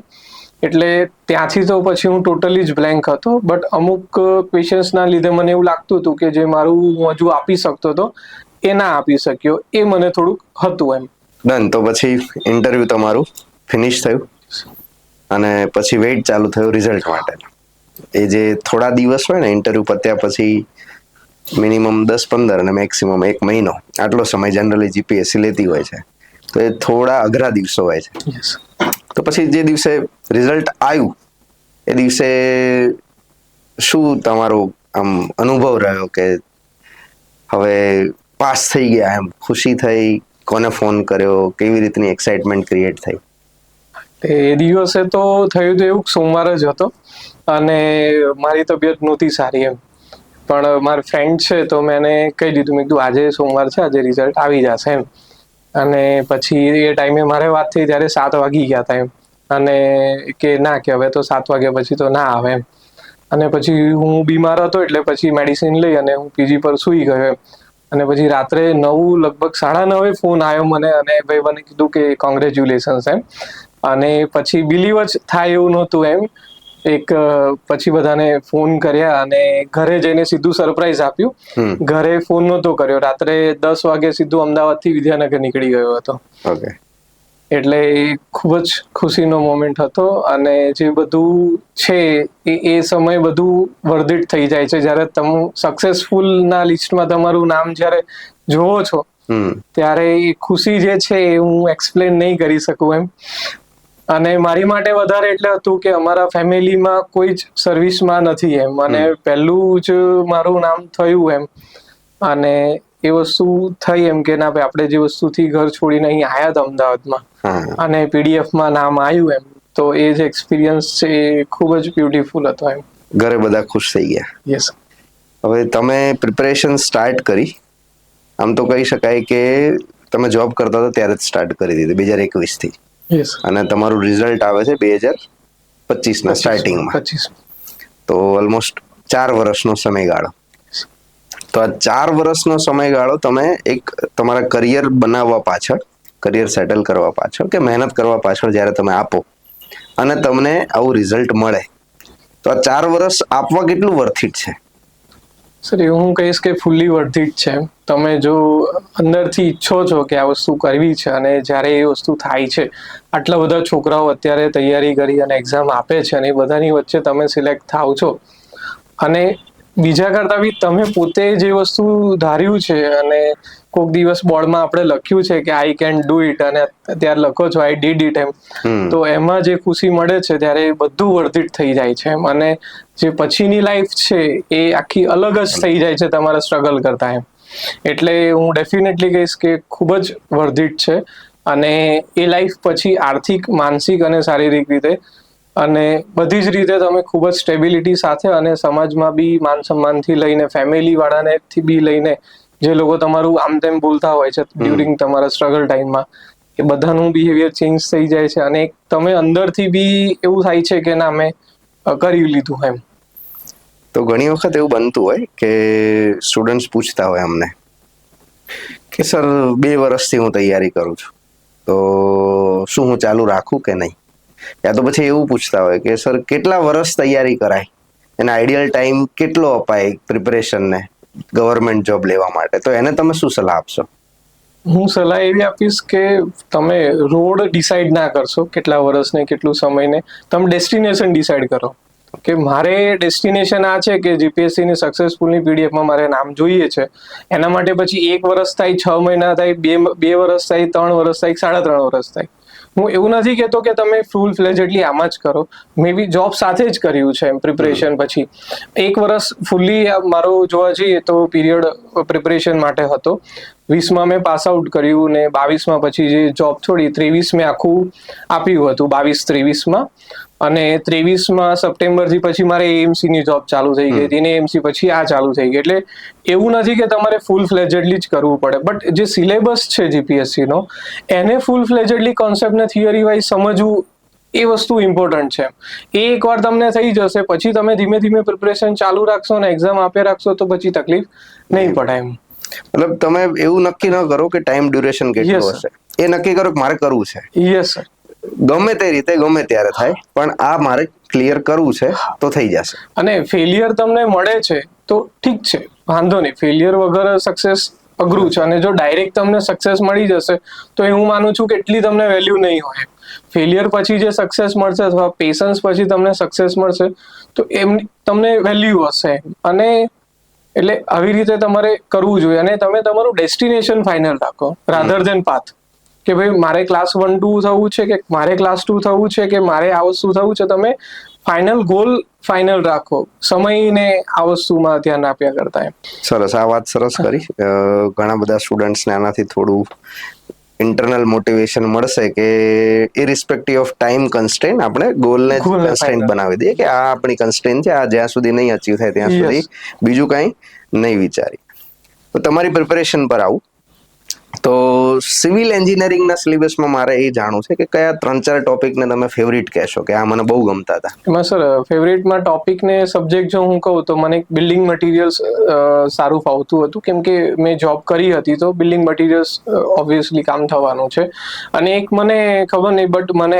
એટલે ત્યાંથી તો પછી હું ટોટલી જ બ્લેન્ક હતો. બટ અમુક ક્વેશ્ચન્સના લીધે મને એવું લાગતું હતું કે જે મારું હું હજુ આપી શકતો હતો એ ના આપી શક્યો, એ મને થોડુંક હતું એમ. ડન. તો પછી ઇન્ટરવ્યુ તમારું ફિનિશ થયું અને પછી વેઇટ ચાલુ થયું રિઝલ્ટ માટે. એ જે થોડા દિવસ હોય ને ઇન્ટરવ્યુ પત્યા પછી, મિનિમમ 10-15 અને મેક્સિમમ 1 મહિનો, આટલો સમય જનરલી જીપીએસસી લેતી હોય છે. તો એ થોડા અઘરા દિવસો હોય છે. તો પછી જે દિવસે રિઝલ્ટ આવ્યું એ દિવસે શું તમારો આમ અનુભવ રહ્યો કે હવે પાસ થઈ ગયા, એમ ખુશી થઈ, કોને ફોન કર્યો, કેવી રીતની એક્સાઇટમેન્ટ ક્રિએટ થઈ? એ દિવસે તો થયું તો એવું, સોમવાર જ હતો અને મારી તબિયત નહોતી સારી એમ. પણ મારા ફ્રેન્ડ છે તો મેં એને કહી દીધું, મેં કીધું આજે સોમવાર છે, આજે રિઝલ્ટ આવી જશે એમ. અને પછી એ ટાઈમે મારે વાત થઈ ત્યારે 7 વાગી ગયા હતા એમ. અને કે ના, કે હવે તો 7 વાગ્યા પછી તો ના આવે એમ. અને પછી હું બીમાર હતો એટલે પછી મેડિસિન લઈ અને હું પીજી પર સૂઈ ગયો એમ. અને પછી રાત્રે 9, લગભગ 9:30 ફોન આવ્યો મને અને ભાઈ મને કીધું કે કોંગ્રેચ્યુલેશન્સ એમ. અને પછી બિલીવ જ થાય એવું નહોતું એમ. પછી બધાને ફોન કર્યા અને ઘરે જઈને સીધું સરપ્રાઈઝ આપ્યું. ઘરે ફોન નહોતો કર્યો. રાત્રે 10 વાગે સીધું અમદાવાદથી વિદ્યાનગર નીકળી ગયો હતો. ઓકે. એટલે ખૂબ જ ખુશીનો મોમેન્ટ હતો. અને જે બધું છે એ સમય બધું વર્ધિત થઈ જાય છે જ્યારે તમે સક્સેસફુલના લિસ્ટમાં તમારું નામ જ્યારે જોવો છો ત્યારે એ ખુશી જે છે એ હું એક્સપ્લેન નહીં કરી શકું એમ. અને મારી માટે વધારે એટલે હતું કે અમારા ફેમિલીમાં કોઈ જ સર્વિસમાં નથી એમ, અને પહેલું જ મારું નામ થયું એમ. અને એ વસ્તુ થઈ એમ કે ના ભાઈ, આપણે જે વસ્તુથી ઘર છોડીને અહીં આવ્યા હતા અમદાવાદમાં અને પીડીએફમાં નામ આવ્યું એમ, તો એ જે એક્સપિરિયન્સ છે એ ખૂબ જ બ્યુટીફુલ હતો એમ. ઘરે બધા ખુશ થઈ ગયા? યસ. હવે તમે પ્રિપેરેશન સ્ટાર્ટ કરી, આમ તો કહી શકાય કે તમે જોબ કરતા હતા ત્યારે જ સ્ટાર્ટ કરી દીધી 2021 થી. યસ. અને તમારું રિઝલ્ટ આવે છે 2025 સ્ટાર્ટિંગમાં. તો ઓલમોસ્ટ 4 વર્ષનો સમયગાળો. તો આ 4 વર્ષનો સમયગાળો તમે એક તમારા કરિયર બનાવવા પાછળ, કરિયર સેટલ કરવા પાછળ કે મહેનત કરવા પાછળ જ્યારે તમે આપો અને તમને આવું રિઝલ્ટ મળે, તો આ 4 વર્ષ આપવા કેટલું વર્થિટ છે? સર, એવું હું કહીશ કે ફૂલ્લી વર્થિટ છે. તમે જો અંદરથી ઈચ્છો છો કે આ વસ્તુ કરવી છે અને જ્યારે એ વસ્તુ થાય છે, આટલા બધા છોકરાઓ અત્યારે તૈયારી કરી અને એક્ઝામ આપે છે અને એ બધાની વચ્ચે તમે સિલેક્ટ થાવ છો, અને બીજા કરતાં બી તમે પોતે જે વસ્તુ ધાર્યું છે અને કોઈક દિવસ બોર્ડમાં આપણે લખ્યું છે કે આઈ કેન ડુ ઇટ, અને અત્યારે લખો છો આઈ ડીડ ઇટ એમ, તો એમાં જે ખુશી મળે છે ત્યારે બધું વર્ધિત થઈ જાય છે એમ. અને જે પછીની લાઈફ છે એ આખી અલગ જ થઈ જાય છે તમારા સ્ટ્રગલ કરતા એમ. એટલે હું ડેફિનેટલી કહીશ કે ખૂબ જ વર્ધિત છે. અને એ લાઈફ પછી આર્થિક, માનસિક અને શારીરિક રીતે અને બધી જ રીતે તમે ખૂબ જ સ્ટેબિલિટી સાથે, અને સમાજમાં બી માન સન્માનથી લઈને, ફેમિલી વાળાનેથી બી લઈને, જે લોકો તમારું આમ તેમ બોલતા હોય છે ડ્યુરિંગ તમારા સ્ટ્રગલ ટાઈમમાં, એ બધાનું બિહેવિયર ચેન્જ થઈ જાય છે. અને તમે અંદરથી બી એવું થાય છે કે ના, મેં કરી લીધું એમ. તો ઘણી વખત એવું બનતું હોય કે સ્ટુડન્ટ્સ પૂછતા હોય અમને કે સર 2 વર્ષથી હું તૈયારી કરું છું, તો શું હું ચાલુ રાખું કે નહીં? યા તો પછી એવું પૂછતા હોય કે સર કેટલા વર્ષ તૈયારી કરાય, એને આઈડિયલ ટાઈમ કેટલો અપાય પ્રિપેરેશનને ગવર્મેન્ટ જોબ લેવા માટે? તો એને તમે શું સલાહ આપશો? હું સલાહ એવી આપીશ કે તમે રોડ ડિસાઈડ ના કરશો કેટલા વર્ષને કેટલું સમયને, તમે ડેસ્ટિનેશન ડિસાઈડ કરો કે મારે ડેસ્ટિનેશન આ છે કે જીપીએસસી ની સક્સેસફુલની પીડીએફમાં મારે નામ જોઈએ છે. એના માટે પછી 1 વર્ષ થાય, 6 મહિના થાય, 2 વર્ષ થાય, 3 વર્ષ થાય, 3.5 વર્ષ થાય. હું એવું નથી કહેતો કે તમે ફૂલ ફ્લેજેડલી આમાં જ કરો, મે બી જોબ સાથે જ કર્યું છે એમ પ્રિપરેશન. પછી 1 વર્ષ ફૂલ્લી મારો જોવા જઈએ તો પીરિયડ પ્રિપરેશન માટે હતો. 20માં મેં પાસ આઉટ કર્યું ને 22માં પછી જે જોબ છોડી, 23 મેં આખું આપ્યું હતું 22-23માં. અને 23માં સપ્ટેમ્બરથી પછી મારે એએમસી ની જોબ ચાલુ થઈ ગઈ હતી અને એએમસી પછી આ ચાલુ થઈ ગઈ. એટલે એવું નથી કે તમારે ફૂલ ફ્લેજેડલી જ કરવું પડે, બટ જે સિલેબસ છે જીપીએસસી નો એને ફૂલ ફ્લેજેડલી કોન્સેપ્ટ ને થિયરી વાઇઝ સમજવું એ વસ્તુ ઇમ્પોર્ટન્ટ છે. એ એકવાર તમને થઈ જશે પછી તમે ધીમે ધીમે પ્રિપરેશન ચાલુ રાખશો અને એક્ઝામ આપી રાખશો તો પછી તકલીફ નહીં પડે એમ. મતલબ તમે એવું નક્કી ન કરો કે ટાઈમ ડ્યુરેશન કેટલું હશે, એ નક્કી કરો કે મારે કરવું છે. Yes sir. ગમે તે રીતે ગમે ત્યારે થાય, પણ આ મારે ક્લિયર કરવું છે તો થઈ જશે. અને ફેલિયર તમને મળે છે તો ઠીક છે, વાંધો નહીં. ફેલિયર વગર સક્સેસ અઘરું છે, અને જો ડાયરેક્ટ તમને સક્સેસ મળી જશે તો એ હું માનું છું કે એટલી તમને વેલ્યુ નહીં હોય. ફેલિયર પછી જે સક્સેસ મળશે અથવા પેશન્સ પછી તમને સક્સેસ મળશે તો એમ તમને વેલ્યુ હશે. અને એટલે આવી રીતે તમારે કરવું જોઈએ, અને તમે તમારું ડેસ્ટિનેશન ફાઇનલ રાખો રાધર દેન પાથ, કે ભાઈ મારે ક્લાસ 1-2 થવું છે કે મારે ક્લાસ 2 થવું છે કે મારે આ વસ્તુ થવું છે. તમે ફાઇનલ ગોલ ફાઇનલ રાખો, સમયને આ વસ્તુમાં ધ્યાન આપ્યા કરતા એમ. સરસ, આ વાત સરસ કરી. ઘણા બધા સ્ટુડન્ટ્સને આનાથી થોડું ઇન્ટરનલ મોટિવેશન મળશે કે ઇરિસ્પેક્ટિવ ઓફ ટાઈમ કન્સ્ટ્રેન્ટ આપણે ગોલને કન્સ્ટ્રેન્ટ બનાવી દઈએ કે આ આપણી કન્સ્ટ્રેન્ટ છે, આ જ્યાં સુધી નહીં અચીવ થાય ત્યાં સુધી બીજું કાંઈ નહીં વિચારી. તો તમારી પ્રિપેરેશન પર આવું તો સિવિલ એન્જિનિયરિંગના સિલેબસમાં મારે એ જાણવું છે કે કયા 3-4 ટોપિકને તમે ફેવરિટ કહેશો કે આ મને બહુ ગમતા હતા? એમાં સર ફેવરિટમાં ટોપિક ને સબ્જેક્ટ જો હું કહું તો મને બિલ્ડિંગ મટીરિયલ્સ સારું ફાવતું હતું, કેમ કે મેં જોબ કરી હતી તો બિલ્ડિંગ મટીરિયલ્સ ઓબ્વિયસલી કામ થવાનું છે. અને એક મને ખબર નહીં બટ મને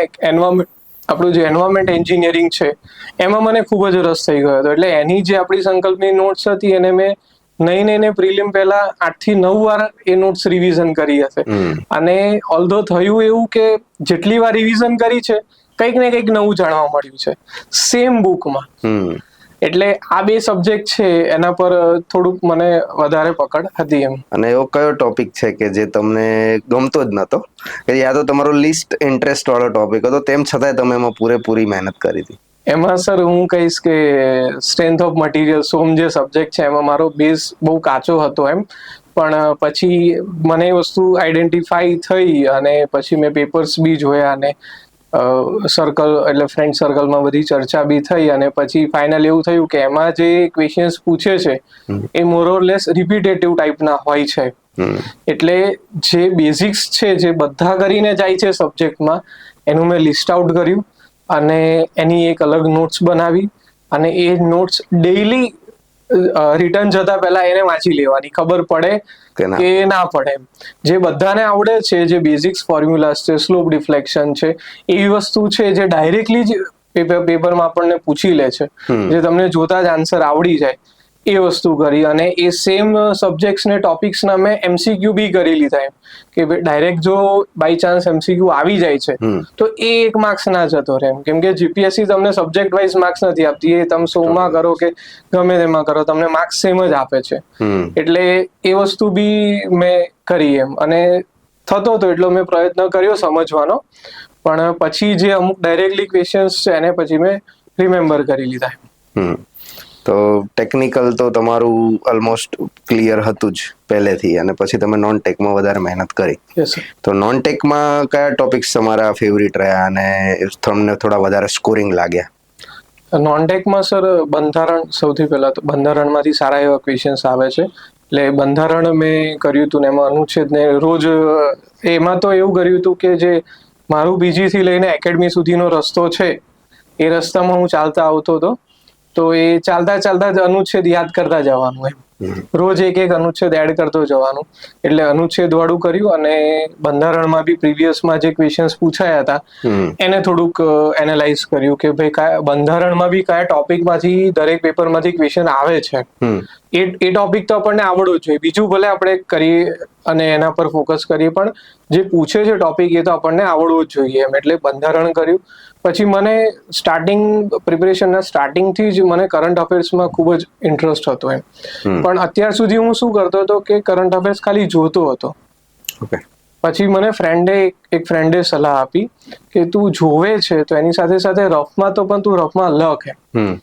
આપણું જે એન્વાયરમેન્ટ એન્જિનિયરિંગ છે એમાં મને ખૂબ જ રસ થઈ ગયો હતો. એટલે એની જે આપણી સંકલ્પની નોટ્સ હતી એને મેં નહીં પ્રિલિમ પહેલા 8 થી 9 વાર એ નોટ્સ રિવિઝન કરી હશે. અને ઓલ્ધો થયું એવું કે જેટલી વાર રિવિઝન કરી છે કંઈક ને કંઈક નવું જાણવા મળ્યું છે સેમ બુકમાં. એટલે આ 2 સબ્જેક્ટ છે એના પર થોડુંક મને વધારે પકડ હતી એમ. અને એવો કયો ટોપિક છે કે જે તમને ગમતો જ નતો, કે યા તો તમારો લીસ્ટ ઇન્ટરેસ્ટ વાળો ટોપિક હતો તેમ છતાંય તમે એમાં પૂરેપૂરી મહેનત કરી હતી? એમાં સર હું કહીશ કે સ્ટ્રેન્થ ઓફ મટીરિયલ સોમ જે સબ્જેક્ટ છે એમાં મારો બેઝ બહુ કાચો હતો એમ. પણ પછી મને એ વસ્તુ આઈડેન્ટિફાઈ થઈ અને પછી મેં પેપર્સ બી જોયા અને સર્કલ એટલે ફ્રેન્ડ સર્કલમાં બધી ચર્ચા બી થઈ અને પછી ફાઇનલ એવું થયું કે એમાં જે ક્વેશ્ચન્સ પૂછે છે એ મોર ઓર લેસ રિપીટેટિવ ટાઈપના હોય છે. એટલે જે બેઝિક્સ છે જે બધા કરીને જાય છે સબ્જેક્ટમાં એનું મેં લિસ્ટ આઉટ કર્યું અને એની એક અલગ નોટ્સ બનાવી અને એ નોટ્સ ડેઈલી રિટર્ન જતા પહેલા એને વાંચી લેવાની, ખબર પડે કે ના પડે. જે બધાને આવડે છે, જે બેઝિક્સ ફોર્મ્યુલાસ છે, સ્લોપ ડિફ્લેક્શન છે, એવી વસ્તુ છે જે ડાયરેક્ટલી જ પેપરમાં આપણને પૂછી લે છે, જે તમને જોતા જ આન્સર આવડી જાય, એ વસ્તુ કરી. અને એ સેમ સબ્જેક્ટ્સ ને ટોપિક્સ ના મેં એમસીક્યુ બી કરી લીધા એમ કે ડાયરેક્ટ જો બાય ચાન્સ એમસીક્યુ આવી જાય છે તો એ 1 માર્ક્સ ના જતો રહે એમ. કેમ કે જીપીએસસી તમને સબ્જેક્ટ વાઇઝ માર્ક્સ નથી આપતી, એ તમે 100માં કરો કે ગમે તેમાં કરો તમને માર્ક્સ સેમ જ આપે છે. એટલે એ વસ્તુ બી મેં કરી એમ. અને થતો હતો એટલો મેં પ્રયત્ન કર્યો સમજવાનો, પણ પછી જે અમુક ડાયરેક્ટલી ક્વેશ્ચન્સ છે એને પછી મેં રિમેમ્બર કરી લીધા. તો ટેકનિકલ તો તમારું ઓલમોસ્ટ ક્લિયર હતું જ પહેલેથી, અને પછી તમે નોન ટેકમાં વધારે મહેનત કરી. તો નોન ટેકમાં કયા ટોપિક્સ તમારા ફેવરિટ રહ્યા અને તમને થોડા વધારે સ્કોરિંગ લાગ્યા? નોન ટેકમાં સર બંધારણ, સૌથી પહેલા તો બંધારણમાંથી સારા એવા ક્વેશ્ચન્સ આવે છે. એટલે બંધારણ મેં કર્યું હતું ને એમાં અનુચ્છેદ ને રોજ એમાં તો એવું કર્યું હતું કે જે મારું બીજી થી લઈને એકેડમી સુધીનો રસ્તો છે એ રસ્તામાં હું ચાલતા આવતો હતો, તો એ ચાલતા જ અનુચ્છેદ યાદ કરતા જવાનું એમ. રોજ એક અનુચ્છેદ એડ કરતો જવાનું. એટલે અનુચ્છેદ વાળું કર્યું અને બંધારણમાં બી પ્રીવિયસમાં જે ક્વેશ્ચન્સ પૂછાયા હતા એને થોડુંક એનાલાઇઝ કર્યું કે ભાઈ બંધારણમાં બી કયા ટોપિકમાંથી દરેક પેપરમાંથી ક્વેશ્ચન આવે છે. એ ટોપિક તો આપણને આવડવો જ જોઈએ, બીજું ભલે આપણે કરીએ અને એના પર ફોકસ કરીએ, પણ જે પૂછે છે ટોપિક એ તો આપણને આવડવું જ જોઈએ એમ. એટલે બંધારણ કર્યું. પછી મને પ્રિપરેશનના સ્ટાર્ટિંગથી જ મને કરંટ અફેર્સમાં ખૂબ જ ઇન્ટરેસ્ટ હતો એમ. પણ અત્યાર સુધી હું શું કરતો હતો કે કરંટ અફેર્સ ખાલી જોતો હતો. પછી મને એક ફ્રેન્ડે સલાહ આપી કે તું જોવે છે તો એની સાથે સાથે રફમાં તો પણ તું રફમાં લખ એમ.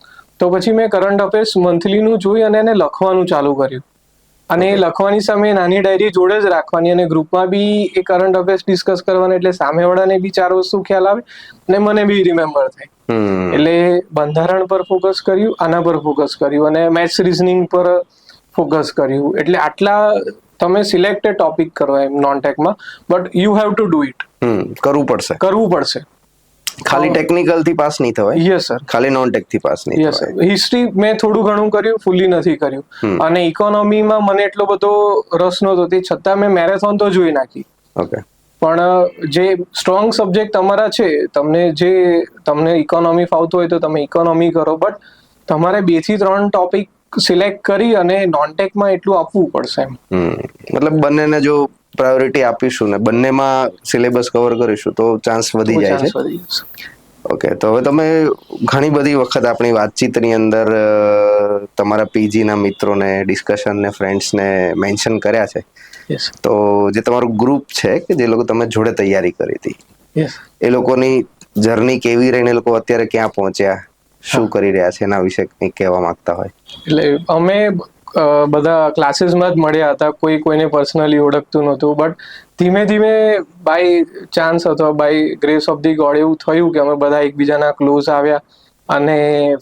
તો પછી મેં કરંટ અફેર્સ મંથલીનું જોઈ અને એને લખવાનું ચાલુ કર્યું. અને એ લખવાની સમયે નાની ડાયરી જોડે જ રાખવાની અને ગ્રુપમાં બી એ કરંટ અફેર્સ ડિસ્કસ કરવાના, એટલે સામેવાળાને બી 4 વસ્તુ ખ્યાલ આવે અને મને બી રિમેમ્બર થાય. એટલે બંધારણ પર ફોકસ કર્યું, આના પર ફોકસ કર્યું અને મેથ્સ રીઝનિંગ પર ફોકસ કર્યું. એટલે આટલા તમે સિલેક્ટેડ ટોપિક કરો એમ નોન ટેકમાં, but you have to do it. કરવું પડશે. ખાલી ટેકનિકલ થી પાસ નહીં થવાય. Yes sir. ખાલી નોન ટેક થી પાસ નહીં યસ સર. હિસ્ટ્રી મેં થોડું ઘણું કર્યું, ફૂલી નથી કર્યું. અને ઇકોનોમીમાં મને એટલો બધો રસ નહોતો, તે છતાં મેં મેરેથોન તો જોઈ નાખી. ઓકે. પણ જે સ્ટ્રોંગ સબ્જેક્ટ તમારા છે, તમને ઇકોનોમી ફાવતો હોય તો તમે ઇકોનોમી કરો, બટ તમારે 2 થી 3 ટોપિક સિલેક્ટ કરી અને નોનટેકમાં એટલું આપવું પડશે એમ. મતલબ બંનેને જો પ્રાયોરિટી આપીશું ને બંનેમાં સિલેબસ કવર કરીશું તો ચાન્સ વધી જાય છે. ઓકે, તો હવે તમે ઘણી બધી વખત આપણી વાતચીતની અંદર તમારા પીજી ના મિત્રોને, ડિસ્કશન ને ફ્રેન્ડ્સને મેન્શન કર્યા છે. તો જે તમારું ગ્રુપ છે કે જે લોકો તમે જોડે તૈયારી કરી હતી, એ લોકોની જર્ની કેવી રહીને, એ લોકો અત્યારે ક્યાં પહોંચ્યા, શું કરી રહ્યા છે, એના વિશે કંઈક કહેવા માંગતા હોય? એટલે અમે બધા ક્લાસીસમાં જ મળ્યા હતા, કોઈને પર્સનલી ઓળખતું નહોતું, બટ ધીમે ધીમે બાય ચાન્સ અથવા by grace of the God એવું થયું કે અમે બધા એકબીજાના ક્લોઝ આવ્યા અને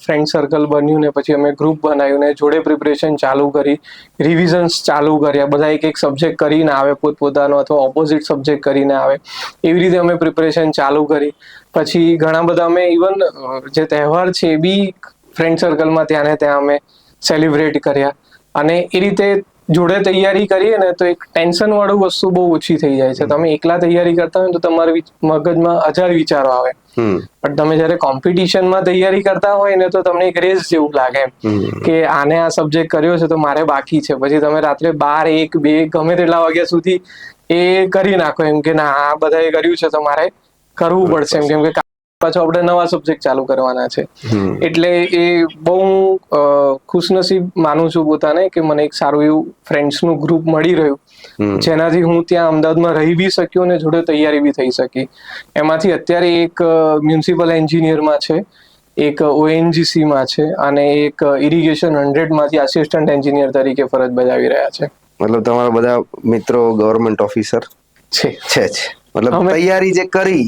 ફ્રેન્ડ સર્કલ બન્યું ને પછી અમે ગ્રુપ બનાવ્યું ને જોડે પ્રિપરેશન ચાલુ કરી, રિવિઝન્સ ચાલુ કર્યા. બધા એક સબ્જેક્ટ કરીને આવે પોતપોતાનો અથવા ઓપોઝિટ સબ્જેક્ટ કરીને આવે, એવી રીતે અમે પ્રિપરેશન ચાલુ કરી. પછી ઘણા બધા અમે ઇવન જે તહેવાર છે એ બી ફ્રેન્ડ સર્કલમાં ત્યાં ને ત્યાં અમે સેલિબ્રેટ કર્યા. અને એ રીતે જોડે તૈયારી કરીએ ને તો એક ટેન્શન વાળું વસ્તુ બહુ ઓછી થઈ જાય છે. તમે એકલા તૈયારી કરતા હોય તો તમારા મગજમાં 1000 વિચારો આવે, પણ તમે જયારે કોમ્પિટિશનમાં તૈયારી કરતા હોય ને તો તમને એક રેસ જેવું લાગે કે આને આ સબ્જેક્ટ કર્યો છે તો મારે બાકી છે. પછી તમે રાત્રે 12, 1, 2 ગમે તેટલા વાગ્યા સુધી એ કરી નાખો એમ કે ના આ બધાએ કર્યું છે તો મારે કરવું પડશે એમ, કેમ કે પાછો આપણે નવા સબ્જેક્ટ ચાલુ કરવાના છે. એટલે એ બહુ ખુશનસીબ માનું છું પોતાને કે મને એક સારું એવું ફ્રેન્ડ્સનું ગ્રુપ મળી રહ્યું, જેનાથી હું ત્યાં અમદાવાદમાં રહી બી શક્યો અને જોડે તૈયારી બી થઈ શકી. એમાંથી અત્યારે એક મ્યુનિસિપલ એન્જિનિયરમાં છે, એક ONGC માં છે અને એક ઇરિગેશન 100 માંથી આસિસ્ટન્ટ એન્જિનિયર તરીકે ફરજ બજાવી રહ્યા છે. મતલબ તમારા બધા મિત્રો ગવર્મેન્ટ ઓફિસર છે. મતલબ તૈયારી જે કરી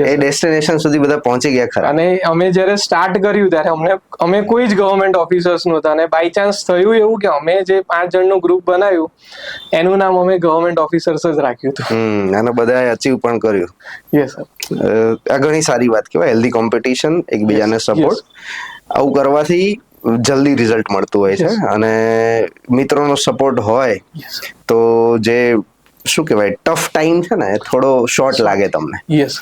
એ ડેસ્ટિનેશન સુધી બધા પહોંચી ગયા ખરા. અને અમે જ્યારે સ્ટાર્ટ કર્યું ત્યારે અમે કોઈ જ ગવર્મેન્ટ ઓફિસર્સ નહોતા અને બાય ચાન્સ થયું એવું કે અમે જે 5 જણનું ગ્રુપ બનાવ્યું એનું નામ અમે ગવર્મેન્ટ ઓફિસર્સ જ રાખ્યું હતું. અને બધાએ અચીવ પણ કર્યું. Yes sir. આ ઘણી સારી વાત કહેવાય, હેલ્ધી કોમ્પિટિશન, એકબીજાને સપોર્ટ. આવું કરવાથી જલ્દી રિઝલ્ટ મળતું હોય છે અને મિત્રોનો સપોર્ટ હોય તો જે શું કહેવાય ટફ ટાઈમ છે ને એ થોડો શોર્ટ લાગે તમને. યસ.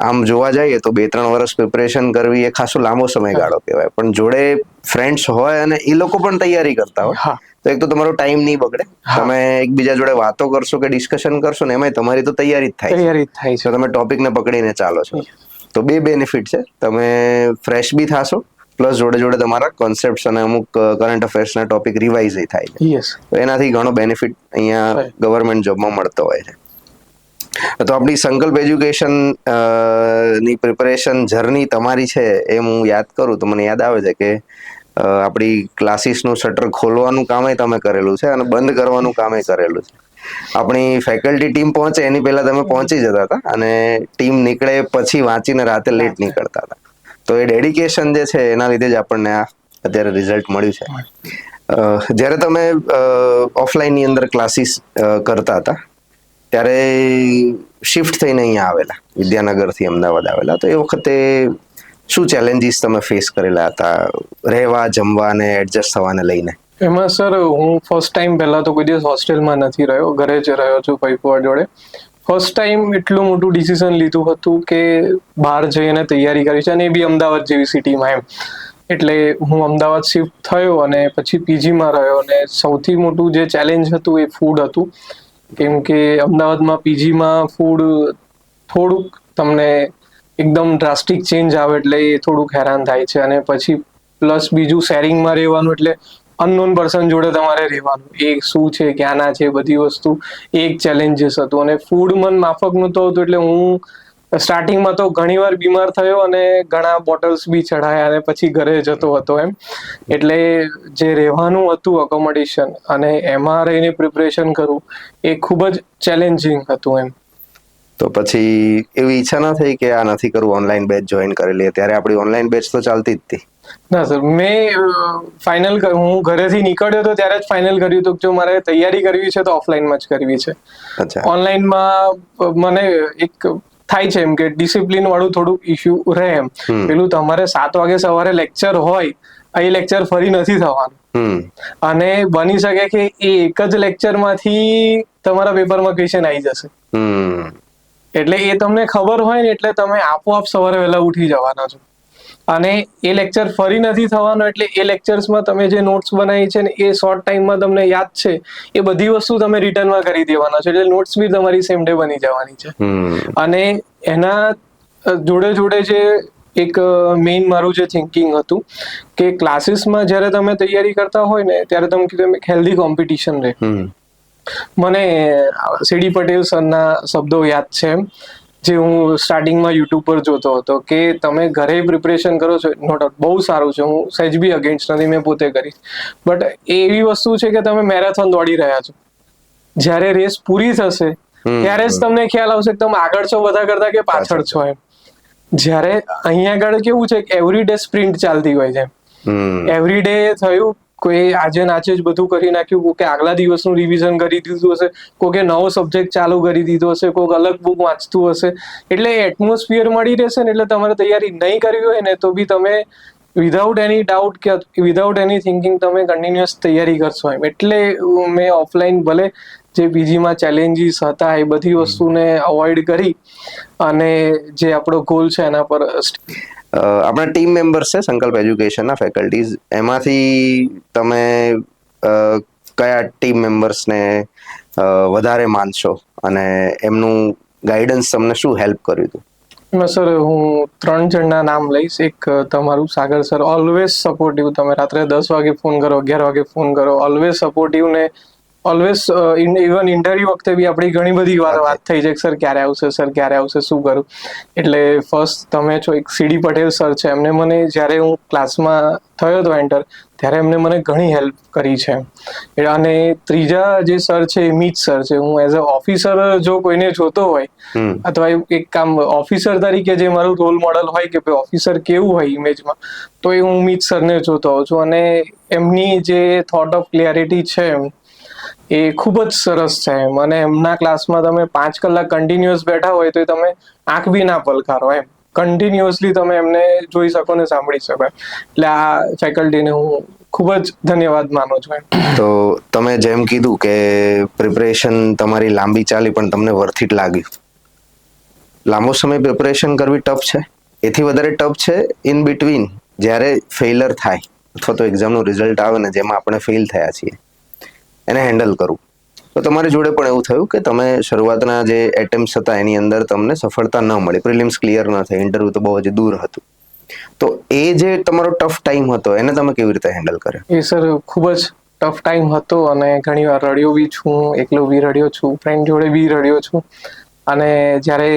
આમ જોવા જઈએ તો 2-3 વર્ષ પ્રિપરેશન કરવી એ ખાસો લાંબો સમયગાળો કહેવાય, પણ જોડે ફ્રેન્ડ્સ હોય અને એ લોકો પણ તૈયારી કરતા હોય તો એક તો તમારો ટાઈમ નહીં બગડે, તમે એકબીજા જોડે વાતો કરશો કે ડિસ્કશન કરશો ને એમાંય તમારી તો તૈયારી જ થાય છે. તમે ટોપિકને પકડીને ચાલો છો તો 2 બેનિફિટ છે, તમે ફ્રેશ બી થાશો પ્લસ જોડે જોડે તમારા કોન્સેપ્ટ્સ અને અમુક કરંટ અફેર્સના ટોપિક રિવાઇઝ થાય છે. તો એનાથી ઘણો બેનિફિટ અહીંયા ગવર્મેન્ટ જોબમાં મળતો હોય છે. તો આપણી સંકલ્પ એજ્યુકેશન ની પ્રિપરેશન જર્ની તમારી છે એ હું યાદ કરું તો મને યાદ આવે છે કે આપણી ક્લાસીસનું શટર ખોલવાનું કામે તમે કરેલું છે અને બંધ કરવાનું કામે કરેલું છે. આપણી ફેકલ્ટી ટીમ પહોંચે એની પહેલા તમે પહોંચી જતા હતા અને ટીમ નીકળે પછી વાંચીને રાતે લેટ નીકળતા હતા. તો એ ડેડિકેશન જે છે એના લીધે જ આપણને આ અત્યારે રિઝલ્ટ મળ્યું છે. જ્યારે તમે ઓફલાઈનની અંદર ક્લાસીસ કરતા હતા ત્યારે શિફ્ટ થઈને અહીંયા આવેલા, વિદ્યાનગરથી અમદાવાદ આવેલા, તો એ વખતે શું ચેલેન્જીસ તમે ફેસ કરેલા હતા રહેવા, જમવા ને એડજસ્ટ થવાને લઈને? એમાં સર હું ફર્સ્ટ ટાઈમ પહેલા તો કોઈ દિવસ હોસ્ટેલમાં નથી રહ્યો, ઘરે જ રહ્યો છું પૈપુઆ જોડે. ફર્સ્ટ ટાઈમ એટલું મોટું ડિસિઝન લીધું હતું કે બહાર જઈને તૈયારી કરી છે અને એ બી અમદાવાદ જેવી સિટીમાં એમ. એટલે હું અમદાવાદ શિફ્ટ થયો અને પછી પીજીમાં રહ્યો અને સૌથી મોટું જે ચેલેન્જ હતું એ ફૂડ હતું, કેમ કે અમદાવાદમાં પીજીમાં ફૂડ થોડુંક તમને એકદમ ડ્રાસ્ટિક ચેન્જ આવે એટલે એ થોડુંક હેરાન થાય છે. અને પછી પ્લસ બીજું શેરિંગમાં રહેવાનું એટલે અનનોન પર્સન જોડે તમારે રહેવાનું, એ શું છે ક્યાંના છે બધી વસ્તુ એક ચેલેન્જીસ હતું. અને ફૂડ મન માફક નહોતું આવતું એટલે હું સ્ટાર્ટિંગમાં તો ઘણીવાર બીમાર થયો અને ઘણા બોટલ્સ બી ચઢાયા અને પછી ઘરે જતો હતો એમ. એટલે જે રહેવાનું હતું અકોમોડેશન અને એમાં રહીને પ્રિપરેશન કરવું એ ખૂબ જ ચેલેન્જિંગ હતું એમ. તો પછી એવી ઈચ્છા ના થઈ કે આ નથી કરવું, ઓનલાઈન બેચ જોઈન કરી લઈએ? ત્યારે આપણી ઓનલાઈન બેચ તો ચાલતી જ હતી. ના સર, મેં હું ઘરેથી નીકળ્યો હતો ત્યારે જ ફાઇનલ કર્યું હતું કે જો મારે તૈયારી કરવી છે તો ઓફલાઈનમાં જ કરવી છે. અચ્છા. ઓનલાઈનમાં મને એક થાય છે એમ કે ડિસિપ્લિન વાળું થોડું ઇશ્યુ રહે એમ. પેલું તમારે 7 વાગે સવારે લેક્ચર હોય, એ લેક્ચર ફરી નથી થવાનું અને બની શકે કે એ એક જ લેક્ચરમાંથી તમારા પેપરમાં ક્વેશ્ચન આવી જશે. એટલે એ તમને ખબર હોય ને એટલે તમે આપોઆપ સવારે વહેલા ઉઠી જવાના છો. અને એ લેક્ચર ફરી નથી થવાનો એટલે એ લેક્ચર્સમાં તમે જે નોટ્સ બનાવી છે ને એ શોર્ટ ટાઈમમાં તમને યાદ છે એ બધી વસ્તુ તમે રિટર્નમાં કરી દેવાના છો, એટલે નોટ્સ બી તમારી સેમ ડે બની જવાની છે. અને એના જોડે જોડે જે એક મેઇન મારું જે થિંકિંગ હતું કે ક્લાસીસમાં જ્યારે તમે તૈયારી કરતા હોય ને ત્યારે તમે કીધું એક હેલ્ધી કોમ્પિટિશન રહે. મને સીડી પટેલ સરના શબ્દો યાદ છે જે હું સ્ટાર્ટિંગમાં યુટ્યુબ પર જોતો હતો કે તમે ઘરે પ્રિપરેશન કરો છો, નો ડાઉટ બહુ સારું છે, હું સહેજ બી અગેન્સ્ટ નથી, મેં પોતે કરી. બટ એવી વસ્તુ છે કે તમે મેરેથોન દોડી રહ્યા છો, જ્યારે રેસ પૂરી થશે ત્યારે જ તમને ખ્યાલ આવશે કે તમે આગળ છો બધા કરતા કે પાછળ છો એમ. જ્યારે અહીંયા આગળ કેવું છે કે એવરી ડે સ્પ્રિન્ટ ચાલતી હોય છે. એવરી ડે થયું, કોઈ આજે નાચે જ બધું કરી નાખ્યું, કોકે આગલા દિવસનું રિવિઝન કરી દીધું હશે, કોકે નવો સબ્જેક્ટ ચાલુ કરી દીધો હશે, કોઈક અલગ બુક વાંચતું હશે. એટલે એટમોસ્ફિયર મળી રહેશે ને એટલે તમારે તૈયારી નહીં કરવી હોય ને તો બી તમે વિધાઉટ એની ડાઉટ કે વિધાઉટ એની થિંકિંગ તમે કન્ટિન્યુઅસ તૈયારી કરશો એમ. એટલે મેં ઓફલાઈન ભલે જે પીજીમાં ચેલેન્જીસ હતા એ બધી વસ્તુને અવોઇડ કરી અને જે આપણો ગોલ છે એના પર આપણા ટીમ મેમ્બર્સ છે સંકલ્પ એજ્યુકેશનના ફેકલ્ટીઝ, એમાંથી તમે કયા ટીમ મેમ્બર્સને વધારે માનશો અને એમનું ગાઈડન્સ તમને શું હેલ્પ કર્યું હતું? સર, હું 3 જણના નામ લઈશ. એક તમારું સાગર સર, ઓલવેઝ સપોર્ટિવ. તમે રાત્રે 10 વાગે ફોન કરો, 11 વાગે ફોન કરો, ઓલવેઝ સપોર્ટિવ ને ઓલવેઝ ઇવન ઇન્ટરવ્યુ વખતે બી આપણી ઘણી બધી વાત થઈ છે કે સર ક્યારે આવશે, સર ક્યારે આવશે, શું કરું. એટલે ફર્સ્ટ તમે છો એક સીડી પટેલ સર છે, એમને મને જ્યારે હું ક્લાસમાં થયો હતો એન્ટર ત્યારે એમને મને ઘણી હેલ્પ કરી છે. અને ત્રીજા જે સર છે એ મીત સર છે. હું એઝ અ ઓફિસર જો કોઈને જોતો હોય અથવા એક કામ ઓફિસર તરીકે જે મારું રોલ મોડલ હોય કે ભાઈ ઓફિસર કેવું હોય ઇમેજમાં, તો એ હું મીત સરને જોતો હોઉં છું. અને એમની જે થોટ ઓફ ક્લિયરિટી છે એ ખૂબ જ સરસ છે એમ. અને એમના ક્લાસમાં તમે 5 કલાક કન્ટિન્યુઅસ બેઠા હોય તો તમે આંખ બી ના પલકારો એમ. કન્ટિન્યુઅસલી તમે એમને જોઈ શકો ને સાંભળી શકો. એટલે આ ફેકલ્ટીને હું ખૂબ જ ધન્યવાદ માનું છું એમ. તો તમે જેમ કીધું કે પ્રિપરેશન તમારી લાંબી ચાલી પણ તમને વર્થ ઇટ લાગ્યું. લાંબો સમય પ્રિપરેશન કરવી ટફ છે, એથી વધારે ટફ છે ઇન બિટવીન જ્યારે ફેઇલર થાય અથવા તો એક્ઝામનું રિઝલ્ટ આવે ને જેમાં આપણે ફેલ થયા છીએ એને હેન્ડલ કરવું. તો તમારી જોડે પણ એવું થયું કે તમે શરૂઆતના જે એટેમ્પ્ટ્સ હતા એની અંદર તમને સફળતા ન મળી, પ્રિલિમ્સ ક્લિયર ન થઈ, ઇન્ટરવ્યુ તો બહુ હજી દૂર હતું. તો એ જે તમારો ટફ ટાઈમ હતો એને તમે કેવી રીતે હેન્ડલ કર્યો? એ સર ખૂબ જ ટફ ટાઈમ હતો અને ઘણી વાર રડ્યો બી છું, એકલો બી રડ્યો છું, ફ્રેન્ડ જોડે બી રડ્યો છું. અને જ્યારે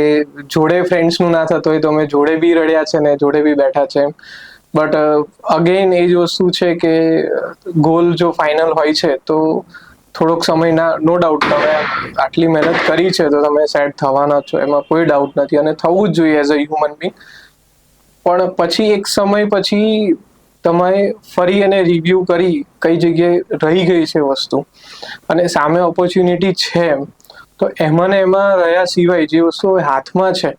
જોડે ફ્રેન્ડ્સનું ના થતું હોય તો અમે જોડે બી રડ્યા છે ને જોડે બી બેઠા છે. બટ અગેન એ જ વસ્તુ છે કે ગોલ જો ફાઇનલ હોય છે તો થોડોક સમય નો ડાઉટ તમે આટલી મહેનત કરી છે તો તમે સેટ થવાના છો, એમાં કોઈ ડાઉટ નથી અને થવું જ જોઈએ એઝ અ હ્યુમન બિંગ. પણ પછી એક સમય પછી તમે ફરી એને રિવ્યુ કરી કઈ જગ્યાએ રહી ગઈ છે વસ્તુ અને સામે ઓપોર્ચ્યુનિટી છે તો એમાં રહ્યા સિવાય જે વસ્તુ હાથમાં છે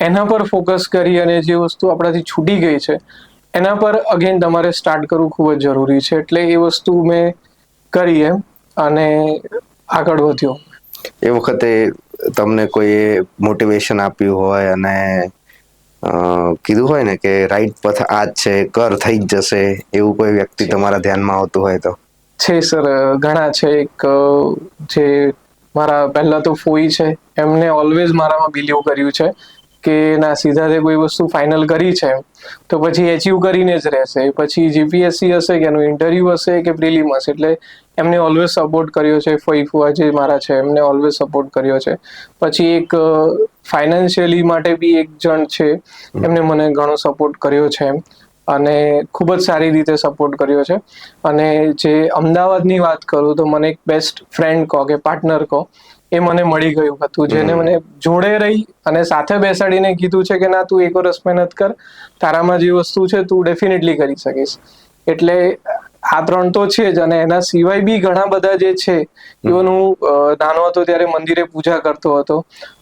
એના પર ફોકસ કરી અને જે વસ્તુ આપણાથી છૂટી ગઈ છે એના પર અગેન તમારે સ્ટાર્ટ કરવું ખૂબ જ જરૂરી છે. એટલે એ વસ્તુ મેં કરી એમ અને આગળ વધ્યો. એ વખતે તમને કોઈ મોટિવેશન આપ્યું હોય અને કીધું હોય ને કે રાઈટ પથ આ જ છે, કર થઈ જ જશે, એવું કોઈ વ્યક્તિ તમારા ધ્યાનમાં આવતું હોય તો? છે સર, ઘણા છે. એક જે મારા પહેલા તો ફોઈ છે, એમને ઓલવેઝ મારામાં બિલીવ કર્યું છે કે ના સીધા જે કોઈ વસ્તુ ફાઇનલ કરી છે તો પછી એચીવ કરીને જ રહેશે. પછી જીપીએસસી હશે કે એનું ઇન્ટરવ્યુ હશે કે પ્રિલિમ હશે, એટલે એમને ઓલવેઝ સપોર્ટ કર્યો છે. ફઈ ફુવા જે મારા છે એમને ઓલવેઝ સપોર્ટ કર્યો છે. પછી એક ફાઇનાન્શિયલી માટે બી એક જણ છે, એમને મને ઘણો સપોર્ટ કર્યો છે અને ખૂબ જ સારી રીતે સપોર્ટ કર્યો છે. અને જે અમદાવાદની વાત કરું તો મને એક બેસ્ટ ફ્રેન્ડ કહો કે પાર્ટનર કહો, એ મને મળી ગયું હતું, જેને મને જોડે રહી અને સાથે બેસાડીને કીધું છે કે ના તું એક વર્ષ મહેનત કર, તારામાં જે વસ્તુ છે તું ડેફિનેટલી કરી શકીશ. એટલે આ 3 તો છે જ. અને એના સિવાય બી ઘણા બધા જે છે, ઇવન હું નાનો હતો ત્યારે મંદિરે પૂજા કરતો હતો,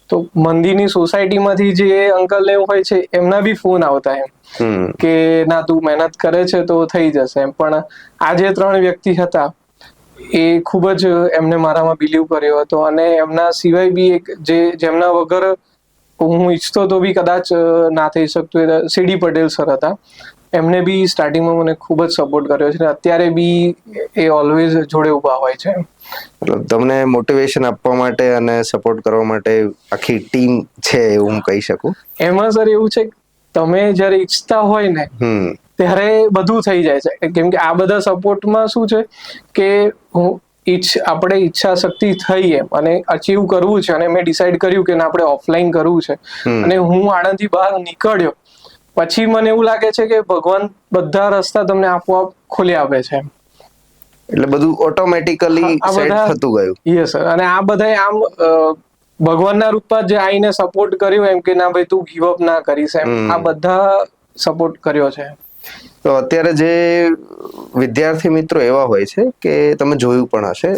તો મંદિરની સોસાયટીમાંથી જે અંકલ એવું હોય છે એમના બી ફોન આવતા એમ કે ના તું મહેનત કરે છે તો થઈ જશે એમ. પણ આ જે 3 વ્યક્તિ હતા એ ખૂબ જ એમને મારામાં બિલીવ કર્યો હતો. અને એમના સિવાય બી એક જેમના વગર હું ઈચ્છતો તો બી કદાચ ના થઈ શકતું, એ સીડી પટેલ સર હતા. એમને બી સ્ટાર્ટિંગમાં મને ખૂબ જ સપોર્ટ કર્યો છે, અત્યારે બી એ ઓલવેઝ જોડે ઊભા હોય છે. મતલબ તમને મોટિવેશન આપવા માટે અને સપોર્ટ કરવા માટે આખી ટીમ છે એવું હું કહી શકું. એમાં સર એવું છે, તમે જ્યારે ઈચ્છતા હોય ને ત્યારે બધું થઈ જાય છે. કેમ કે આ બધા સપોર્ટમાં શું છે કે આપણે ઈચ્છા શક્તિ થઈ એમ અને અચીવ કરવું છે, અને મેં ડિસાઈડ કર્યું કે આપણે ઓફલાઈન કરવું છે, અને હું આણંદથી બહાર નીકળ્યો પછી મને એવું લાગે છે કે ભગવાન બધા રસ્તા તમને આપોઆપ ખોલી આપે છે. એટલે બધું ઓટોમેટિકલી સેટ થતું ગયું. Yes sir. અને આ બધા આમ ભગવાનના રૂપમાં જે આવીને સપોર્ટ કર્યો એમ કે ના ભાઈ તું ગીવ અપ ના કરીશ એમ, આ બધા સપોર્ટ કર્યો છે. તો અત્યારે જે વિદ્યાર્થી મિત્રો એવા હોય છે કે તમે જોયું પણ હશે,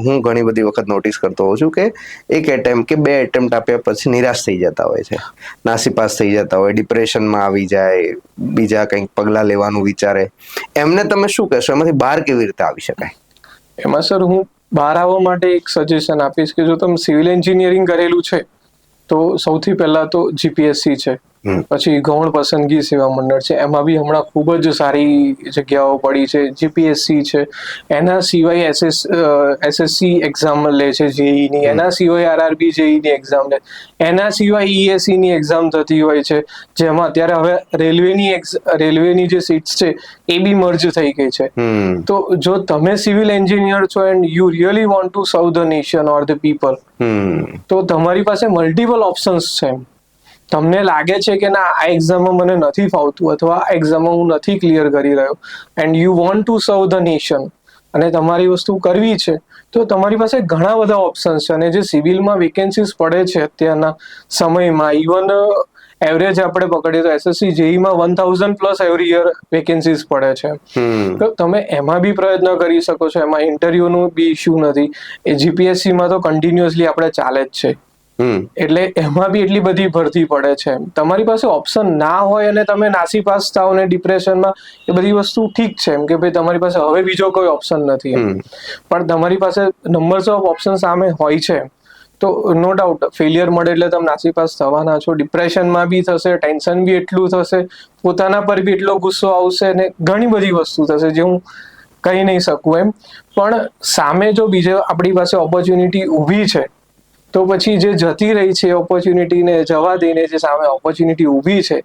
હું ઘણી બધી વખત નોટિસ કરતો હોઉં છું કે 1 એટેમ્પ કે 2 એટેમ્પ આપ્યા પછી નિરાશ થઈ જતા હોય છે, નાસીપાસ થઈ જતા હોય, ડિપ્રેશનમાં આવી જાય, બીજા કંઈક પગલાં લેવાનું વિચારે. એમને તમે શું કહેશો, એમાંથી બહાર કેવી રીતે આવી શકાય? એમાં સર હું બહાર આવવા માટે એક સજેશન આપીશ કે જો તમે સિવિલ એન્જિનિયરિંગ કરેલું છે તો સૌથી પહેલા તો જીપીએસસી છે, પછી ગૌણ પસંદગી સેવા મંડળ છે, એમાં બી હમણાં ખૂબ જ સારી જગ્યાઓ પડી છે. જીપીએસસી છે, એના સિવાય એસએસસી એક્ઝામ લે છે જેઈની, એના સિવાય આરઆરબી જેઈની એક્ઝામ લે, એના સિવાય ઈએસસી ની એક્ઝામ થતી હોય છે, જેમાં અત્યારે હવે રેલવેની જે સીટ્સ છે એ બી મર્જ થઈ ગઈ છે. તો જો તમે સિવિલ એન્જિનિયર છો and you really want to સર્વ the nation or the people, તો તમારી પાસે મલ્ટિપલ ઓપ્શન્સ છે. તમને લાગે છે કે ના આ એક્ઝામમાં મને નથી ફાવતું અથવા આ એક્ઝામમાં હું નથી ક્લિયર કરી રહ્યો એન્ડ યુ વોન્ટ ટુ સર્વ ધ નેશન, અને તમારી વસ્તુ કરવી છે, તો તમારી પાસે ઘણા બધા ઓપ્શન્સ છે. અને જે સિવિલમાં વેકેન્સીસ પડે છે અત્યારના સમયમાં, ઇવન એવરેજ આપણે પકડીએ તો એસએસસી જેઈમાં 1000+ એવરી યર વેકેન્સીસ પડે છે. તો તમે એમાં બી પ્રયત્ન કરી શકો છો, એમાં ઇન્ટરવ્યુનું બી ઇશ્યુ નથી. એ જીપીએસસીમાં તો કન્ટિન્યુઅસલી આપણે ચાલે જ છે, એટલે એમાં બી એટલી બધી ભરતી પડે છે. તમારી પાસે ઓપ્શન ના હોય અને તમે નાસીપાસ થાવ ને ડિપ્રેશનમાં, એ બધી વસ્તુ ઠીક છે એમ કે ભાઈ તમારી પાસે હવે બીજો કોઈ ઓપ્શન નથી, પણ તમારી પાસે નંબર્સ ઓફ ઓપ્શન સામે હોય છે તો નો ડાઉટ ફેલિયર મળે એટલે તમે નાસીપાસ થવાના છો, ડિપ્રેશનમાં બી થશે, ટેન્શન બી એટલું થશે, પોતાના પર બી એટલો ગુસ્સો આવશે ને ઘણી બધી વસ્તુ થશે જે હું કહી નહીં શકું એમ. પણ સામે જો બીજે આપણી પાસે ઓપોર્ચ્યુનિટી ઊભી છે તો પછી જે જતી રહી છે ઓપોર્ચ્યુનિટીને જવા દઈને જે સામે ઓપોર્ચ્યુનિટી ઊભી છે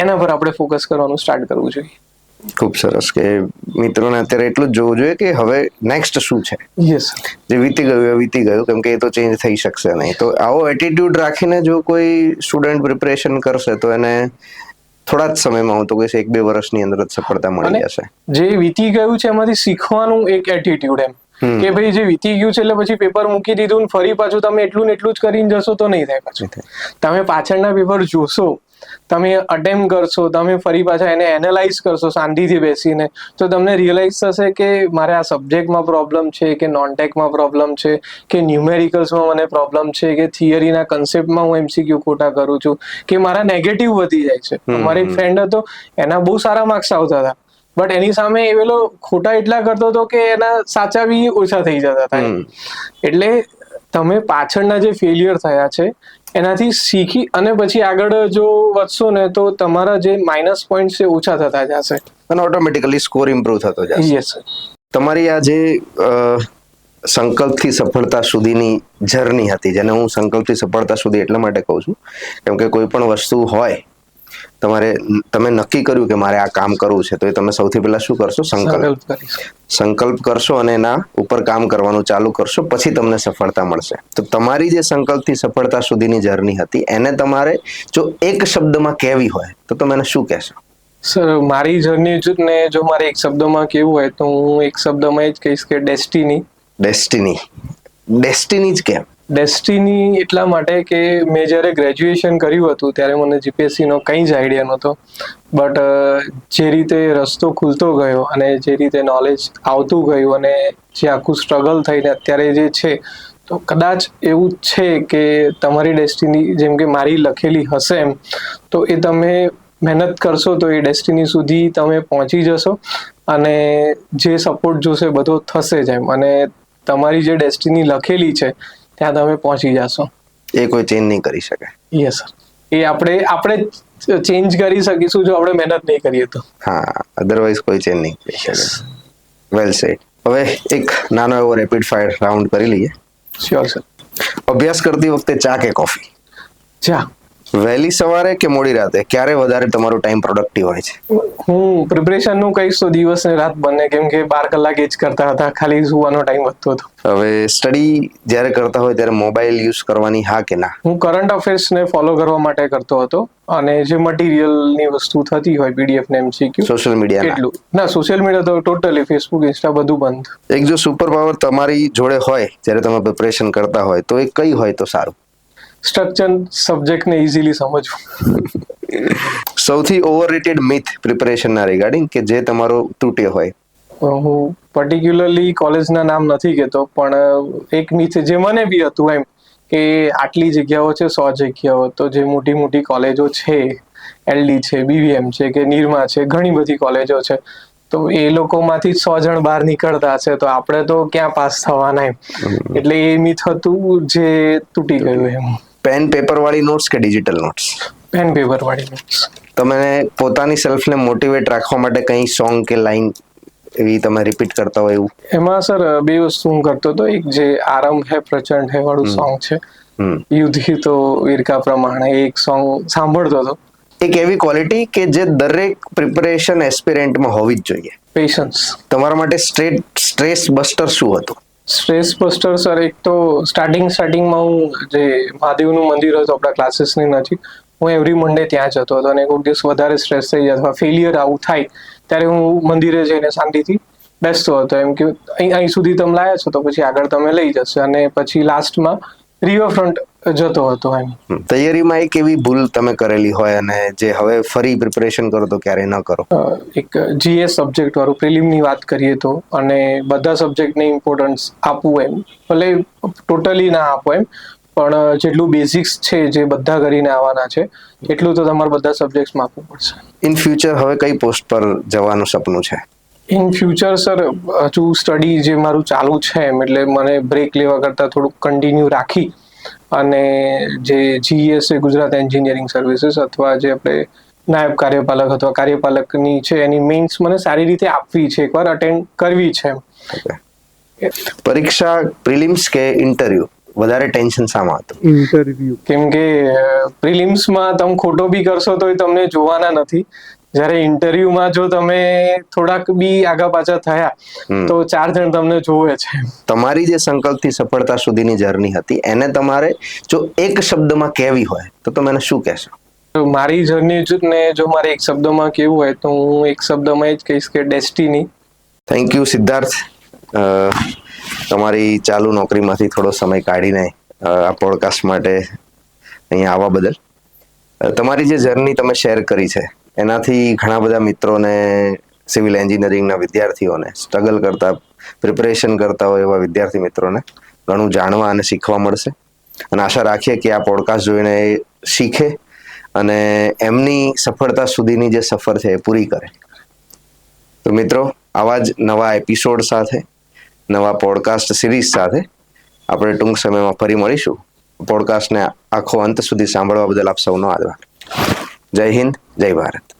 એના પર આપણે ફોકસ કરવાનું સ્ટાર્ટ કરવું જોઈએ. ખૂબ સરસ. કે મિત્રોને અત્યારે એટલું જ જોવું જોઈએ કે હવે નેક્સ્ટ શું છે. યસ, જે વીતી ગયું એ વીતી ગયું, કેમ કે એ તો ચેન્જ થઈ શકશે નહીં. તો આવો એટીટ્યુડ રાખીને જો કોઈ સ્ટુડન્ટ પ્રિપરેશન કરશે તો એને થોડા જ સમયમાં, હું તો કહીશ 1-2 વર્ષની અંદર જ સફળતા મળી જશે. જે વીતી ગયું છે એમાંથી શીખવાનું એક એટીટ્યુડ એમ કે ભાઈ જે વીતી ગયું છે એટલે પછી પેપર મૂકી દીધું ને ફરી પાછું તમે એટલું ને એટલું જ કરીને જશો તો નહીં થાય. પાછું તમે પાછળના પેપર જોશો, તમે અટેમ્પ કરશો, તમે ફરી પાછા એને એનાલાઇઝ કરશો શાંતિથી બેસીને, તો તમને રિયલાઇઝ થશે કે મારે આ સબ્જેક્ટમાં પ્રોબ્લેમ છે કે નોનટેકમાં પ્રોબ્લેમ છે કે ન્યુમેરિકલ્સમાં મને પ્રોબ્લેમ છે કે થિયરીના કન્સેપ્ટમાં હું એમસીક્યુ ખોટા કરું છું કે મારા નેગેટિવ વધી જાય છે. અમારો એક ફ્રેન્ડ હતો, એના બહુ સારા માર્ક્સ આવતા હતા, બટ એની સામે એ પેલો ખોટા એટલા કરતો હતો કે એના સાચા બી ઓછા થઈ જતા હતા. એટલે તમે પાછળના જે ફેલિયર થયા છે એનાથી શીખી અને પછી આગળ જો વધશો ને તો તમારા જે માઇનસ પોઈન્ટ છે ઓછા થતા જશે અને ઓટોમેટિકલી સ્કોર ઇમ્પ્રુવ થતો જશે. યસ. તમારી આ જે સંકલ્પથી સફળતા સુધીની જર્ની હતી, જેને હું સંકલ્પથી સફળતા સુધી એટલા માટે કહું છું કેમ કે કોઈ પણ વસ્તુ હોય તમે નક્કી કર્યું કે મારે આ કામ કરવું છે, તો એ તમે સૌથી પહેલા શું કરશો? સંકલ્પ કરીશ. સંકલ્પ કરશો અને એના ઉપર કામ કરવાનું ચાલુ કરશો, પછી તમને સફળતા મળશે. તો તમારી જે સંકલ્પથી સફળતા સુધીની જર્ની હતી એને તમારે જો એક શબ્દમાં કહેવી હોય તો તમે એને શું કહેશો? સર, મારી જર્ની ને જો મારે એક શબ્દમાં કેવું હોય તો હું એક શબ્દમાં જ કહીશ કે ડેસ્ટિની. ડેસ્ટિની જ કેમ? ડેસ્ટિની એટલા માટે કે મેં જ્યારે ગ્રેજ્યુએશન કર્યું હતું ત્યારે મને જીપીએસસી નો કંઈ જ આઈડિયા નહોતો, બટ જે રીતે રસ્તો ખુલતો ગયો અને જે રીતે નોલેજ આવતું ગયું અને જે આખું સ્ટ્રગલ થઈને અત્યારે જે છે, તો કદાચ એવું છે કે તમારી ડેસ્ટિની જેમ કે મારી લખેલી હશે એમ, તો એ તમે મહેનત કરશો તો એ ડેસ્ટિની સુધી તમે પહોંચી જશો અને જે સપોર્ટ જોશે બધો થશે જ એમ, અને તમારી જે ડેસ્ટિની લખેલી છે ત્યાં તમે પહોંચી જશો. એ કોઈ ચેન્જ નહીં કરી શકે. યસ સર, એ આપણે ચેન્જ કરી શકીશું જો આપણે મહેનત નહીં કરીએ તો. હા, અધરવાઇઝ કોઈ ચેન્જ નહીં કરી શકે. Well said. હવે એક નાનો એવો રેપિડ ફાયર રાઉન્ડ કરી લઈએ. Sure sir. અભ્યાસ કરતી વખતે ચા કે કોફી? ચા. વહેલી સવારે કે મોડી રાતે ક્યારે વધારે તમારો ટાઈમ પ્રોડક્ટિવ હોય છે? હું પ્રિપરેશનનું કહીશ તો દિવસ ને રાત બંને, કેમ કે 12 કલાક એ જ કરતા હતા, ખાલી સુવાનો ટાઈમ વધતો હતો. હવે સ્ટડી જ્યારે કરતા હોય ત્યારે મોબાઈલ યુઝ કરવાની હા કે ના? હું કરંટ અફેર્સને ફોલો કરવા માટે કરતો હતો, અને જે મટીરિયલની વસ્તુ થતી હોય પીડીએફ ને એમસીક્યુ, સોશિયલ મીડિયા એટલું ના. સોશિયલ મીડિયા તો ટોટલી ફેસબુક, ઇન્સ્ટા બધું બંધ. એક જો સુપર પાવર તમારી જોડે હોય જ્યારે તમે પ્રિપરેશન કરતા હોય તો એ કઈ હોય તો સારું? સ્ટ્રક્ચર સબ્જેક્ટને ઇઝીલી સમજવું. સૌથી ઓવરરેટેડ મિથ પ્રિપરેશનના રિગાર્ડિંગ કે જે તમારો તૂટ્યો હોય? હું પર્ટિક્યુલરલી કોલેજના નામ નથી કહેતો, પણ એક મિથ જે મને બી હતું એમ કે આટલી જગ્યાઓ છે, 100 જગ્યાઓ, તો જે મોટી મોટી કોલેજો છે, એલડી છે, બીવીએમ છે કે નિરમા છે, ઘણી બધી કોલેજો છે, તો એ લોકોમાંથી 100 જણ બહાર નીકળતા છે, તો આપણે તો ક્યાં પાસ થવાના એમ. એટલે એ મિથ હતું જે તૂટી ગયું એમ. પેન પેપર વાળી નોટ્સ કે ડિજિટલ નોટ્સ? પેન પેપર વાળી નોટ્સ. તમે પોતાની સેલ્ફને મોટિવેટ રાખવા માટે કઈ સોંગ કે લાઈન એવી તમે રિપીટ કરતા હોય એવું? એમાં સર બે વસ્તુ હું કરતો હતો. એક જે આરંભ હે પ્રચંડ હે વાળું સોંગ છે, યુદ્ધ તો વીરકા પ્રમાણે, એક સોંગ સાંભળતો હતો. એક એવી ક્વોલિટી કે જે દરેક પ્રિપરેશન એસ્પિરન્ટમાં હોવી જ જોઈએ. પેશન્સ. તમારા માટે સ્ટ્રેસ બસ્ટર શું હતું? સ્ટ્રેસ બસ્ટર સર, એક તો સ્ટાર્ટિંગમાં હું જે મહાદેવનું મંદિર હતું આપણા ક્લાસીસની નજીક, હું એવરી મંડે ત્યાં જતો હતો, અને કોઈક દિવસ વધારે સ્ટ્રેસ થઈ જાય અથવા ફેલિયર આવું થાય ત્યારે હું મંદિરે જઈને શાંતિથી બેસતો હતો, એમ કે અહીં સુધી તમે લાયા છો તો પછી આગળ તમે લઈ જશે, અને પછી લાસ્ટમાં રિવરફ્રન્ટ જતો હતો એમ. તૈયારીમાં એક એવી ભૂલ તમે કરેલી હોય અને જે હવે ફરી પ્રિપરેશન કરો તો ક્યારે ન કરો? એક જીએસ સબ્જેક્ટ વાળું પ્રિલિમની વાત કરીએ તો, અને બધા સબ્જેક્ટને ઇમ્પોર્ટન્સ આપવું એમ, ભલે ટોટલી ના આપો એમ, પણ જેટલું બેઝિક્સ છે જે બધા કરીને આવવાના છે એટલું તો તમારે બધા સબ્જેક્ટ્સમાં આપવું પડશે. ઇન ફ્યુચર હવે કઈ પોસ્ટ પર જવાનું સપનું છે? ઇન ફ્યુચર સર હજુ સ્ટડી જે મારું ચાલુ છે એમ, એટલે મને બ્રેક લેવા કરતાં થોડુંક કન્ટિન્યુ રાખી અને જે જીઈએસ છે, ગુજરાત એન્જિનિયરિંગ સર્વિસીસ, અથવા જે આપણે નાયબ કાર્યપાલક અથવા કાર્યપાલકની છે, એની મેઇન્સ મને સારી રીતે આપવી છે, એકવાર અટેન્ડ કરવી છે. પરીક્ષા પ્રિલિમ્સ કે ઇન્ટરવ્યુ વધારે ટેન્શન શામાં હતું? ઇન્ટરવ્યુ. કેમ કે પ્રિલિમ્સમાં તમે ખોટો બી કરશો તો તમને જોવાના નથી, જ્યારે ઇન્ટરવ્યુમાં જો તમે થોડાક બી આગા પાછા થયા તો 4 જણ તમને જોવે છે. તમારી જે સંકલ્પથી સફળતા સુધીની જર્ની હતી એને તમારે જો એક શબ્દમાં કહેવી હોય તો તમે એને શું કહેશો? મારી જર્ની ને જો મારે એક શબ્દમાં કહેવું હોય તો હું એક શબ્દમાં જ કહીશ કે ડેસ્ટિની. થેન્ક યુ સિદ્ધાર્થ, તમારી ચાલુ નોકરીમાંથી થોડો સમય કાઢીને આ પોડકાસ્ટ માટે અહીંયા આવવા બદલ. તમારી જે જર્ની તમે શેર કરી છે એનાથી ઘણા બધા મિત્રોને, સિવિલ એન્જિનિયરિંગના વિદ્યાર્થીઓને, સ્ટ્રગલ કરતા, પ્રિપરેશન કરતા હોય એવા વિદ્યાર્થી મિત્રોને ઘણું જાણવા અને શીખવા મળશે, અને આશા રાખીએ કે આ પોડકાસ્ટ જોઈને એ શીખે અને એમની સફળતા સુધીની જે સફર છે એ પૂરી કરે. તો મિત્રો, આવા જ નવા એપિસોડ સાથે, નવા પોડકાસ્ટ સિરીઝ સાથે આપણે ટૂંક સમયમાં ફરી મળીશું. પોડકાસ્ટને આખો અંત સુધી સાંભળવા બદલ આપ સૌનો આભાર. જય હિન્દ, જય ભારત.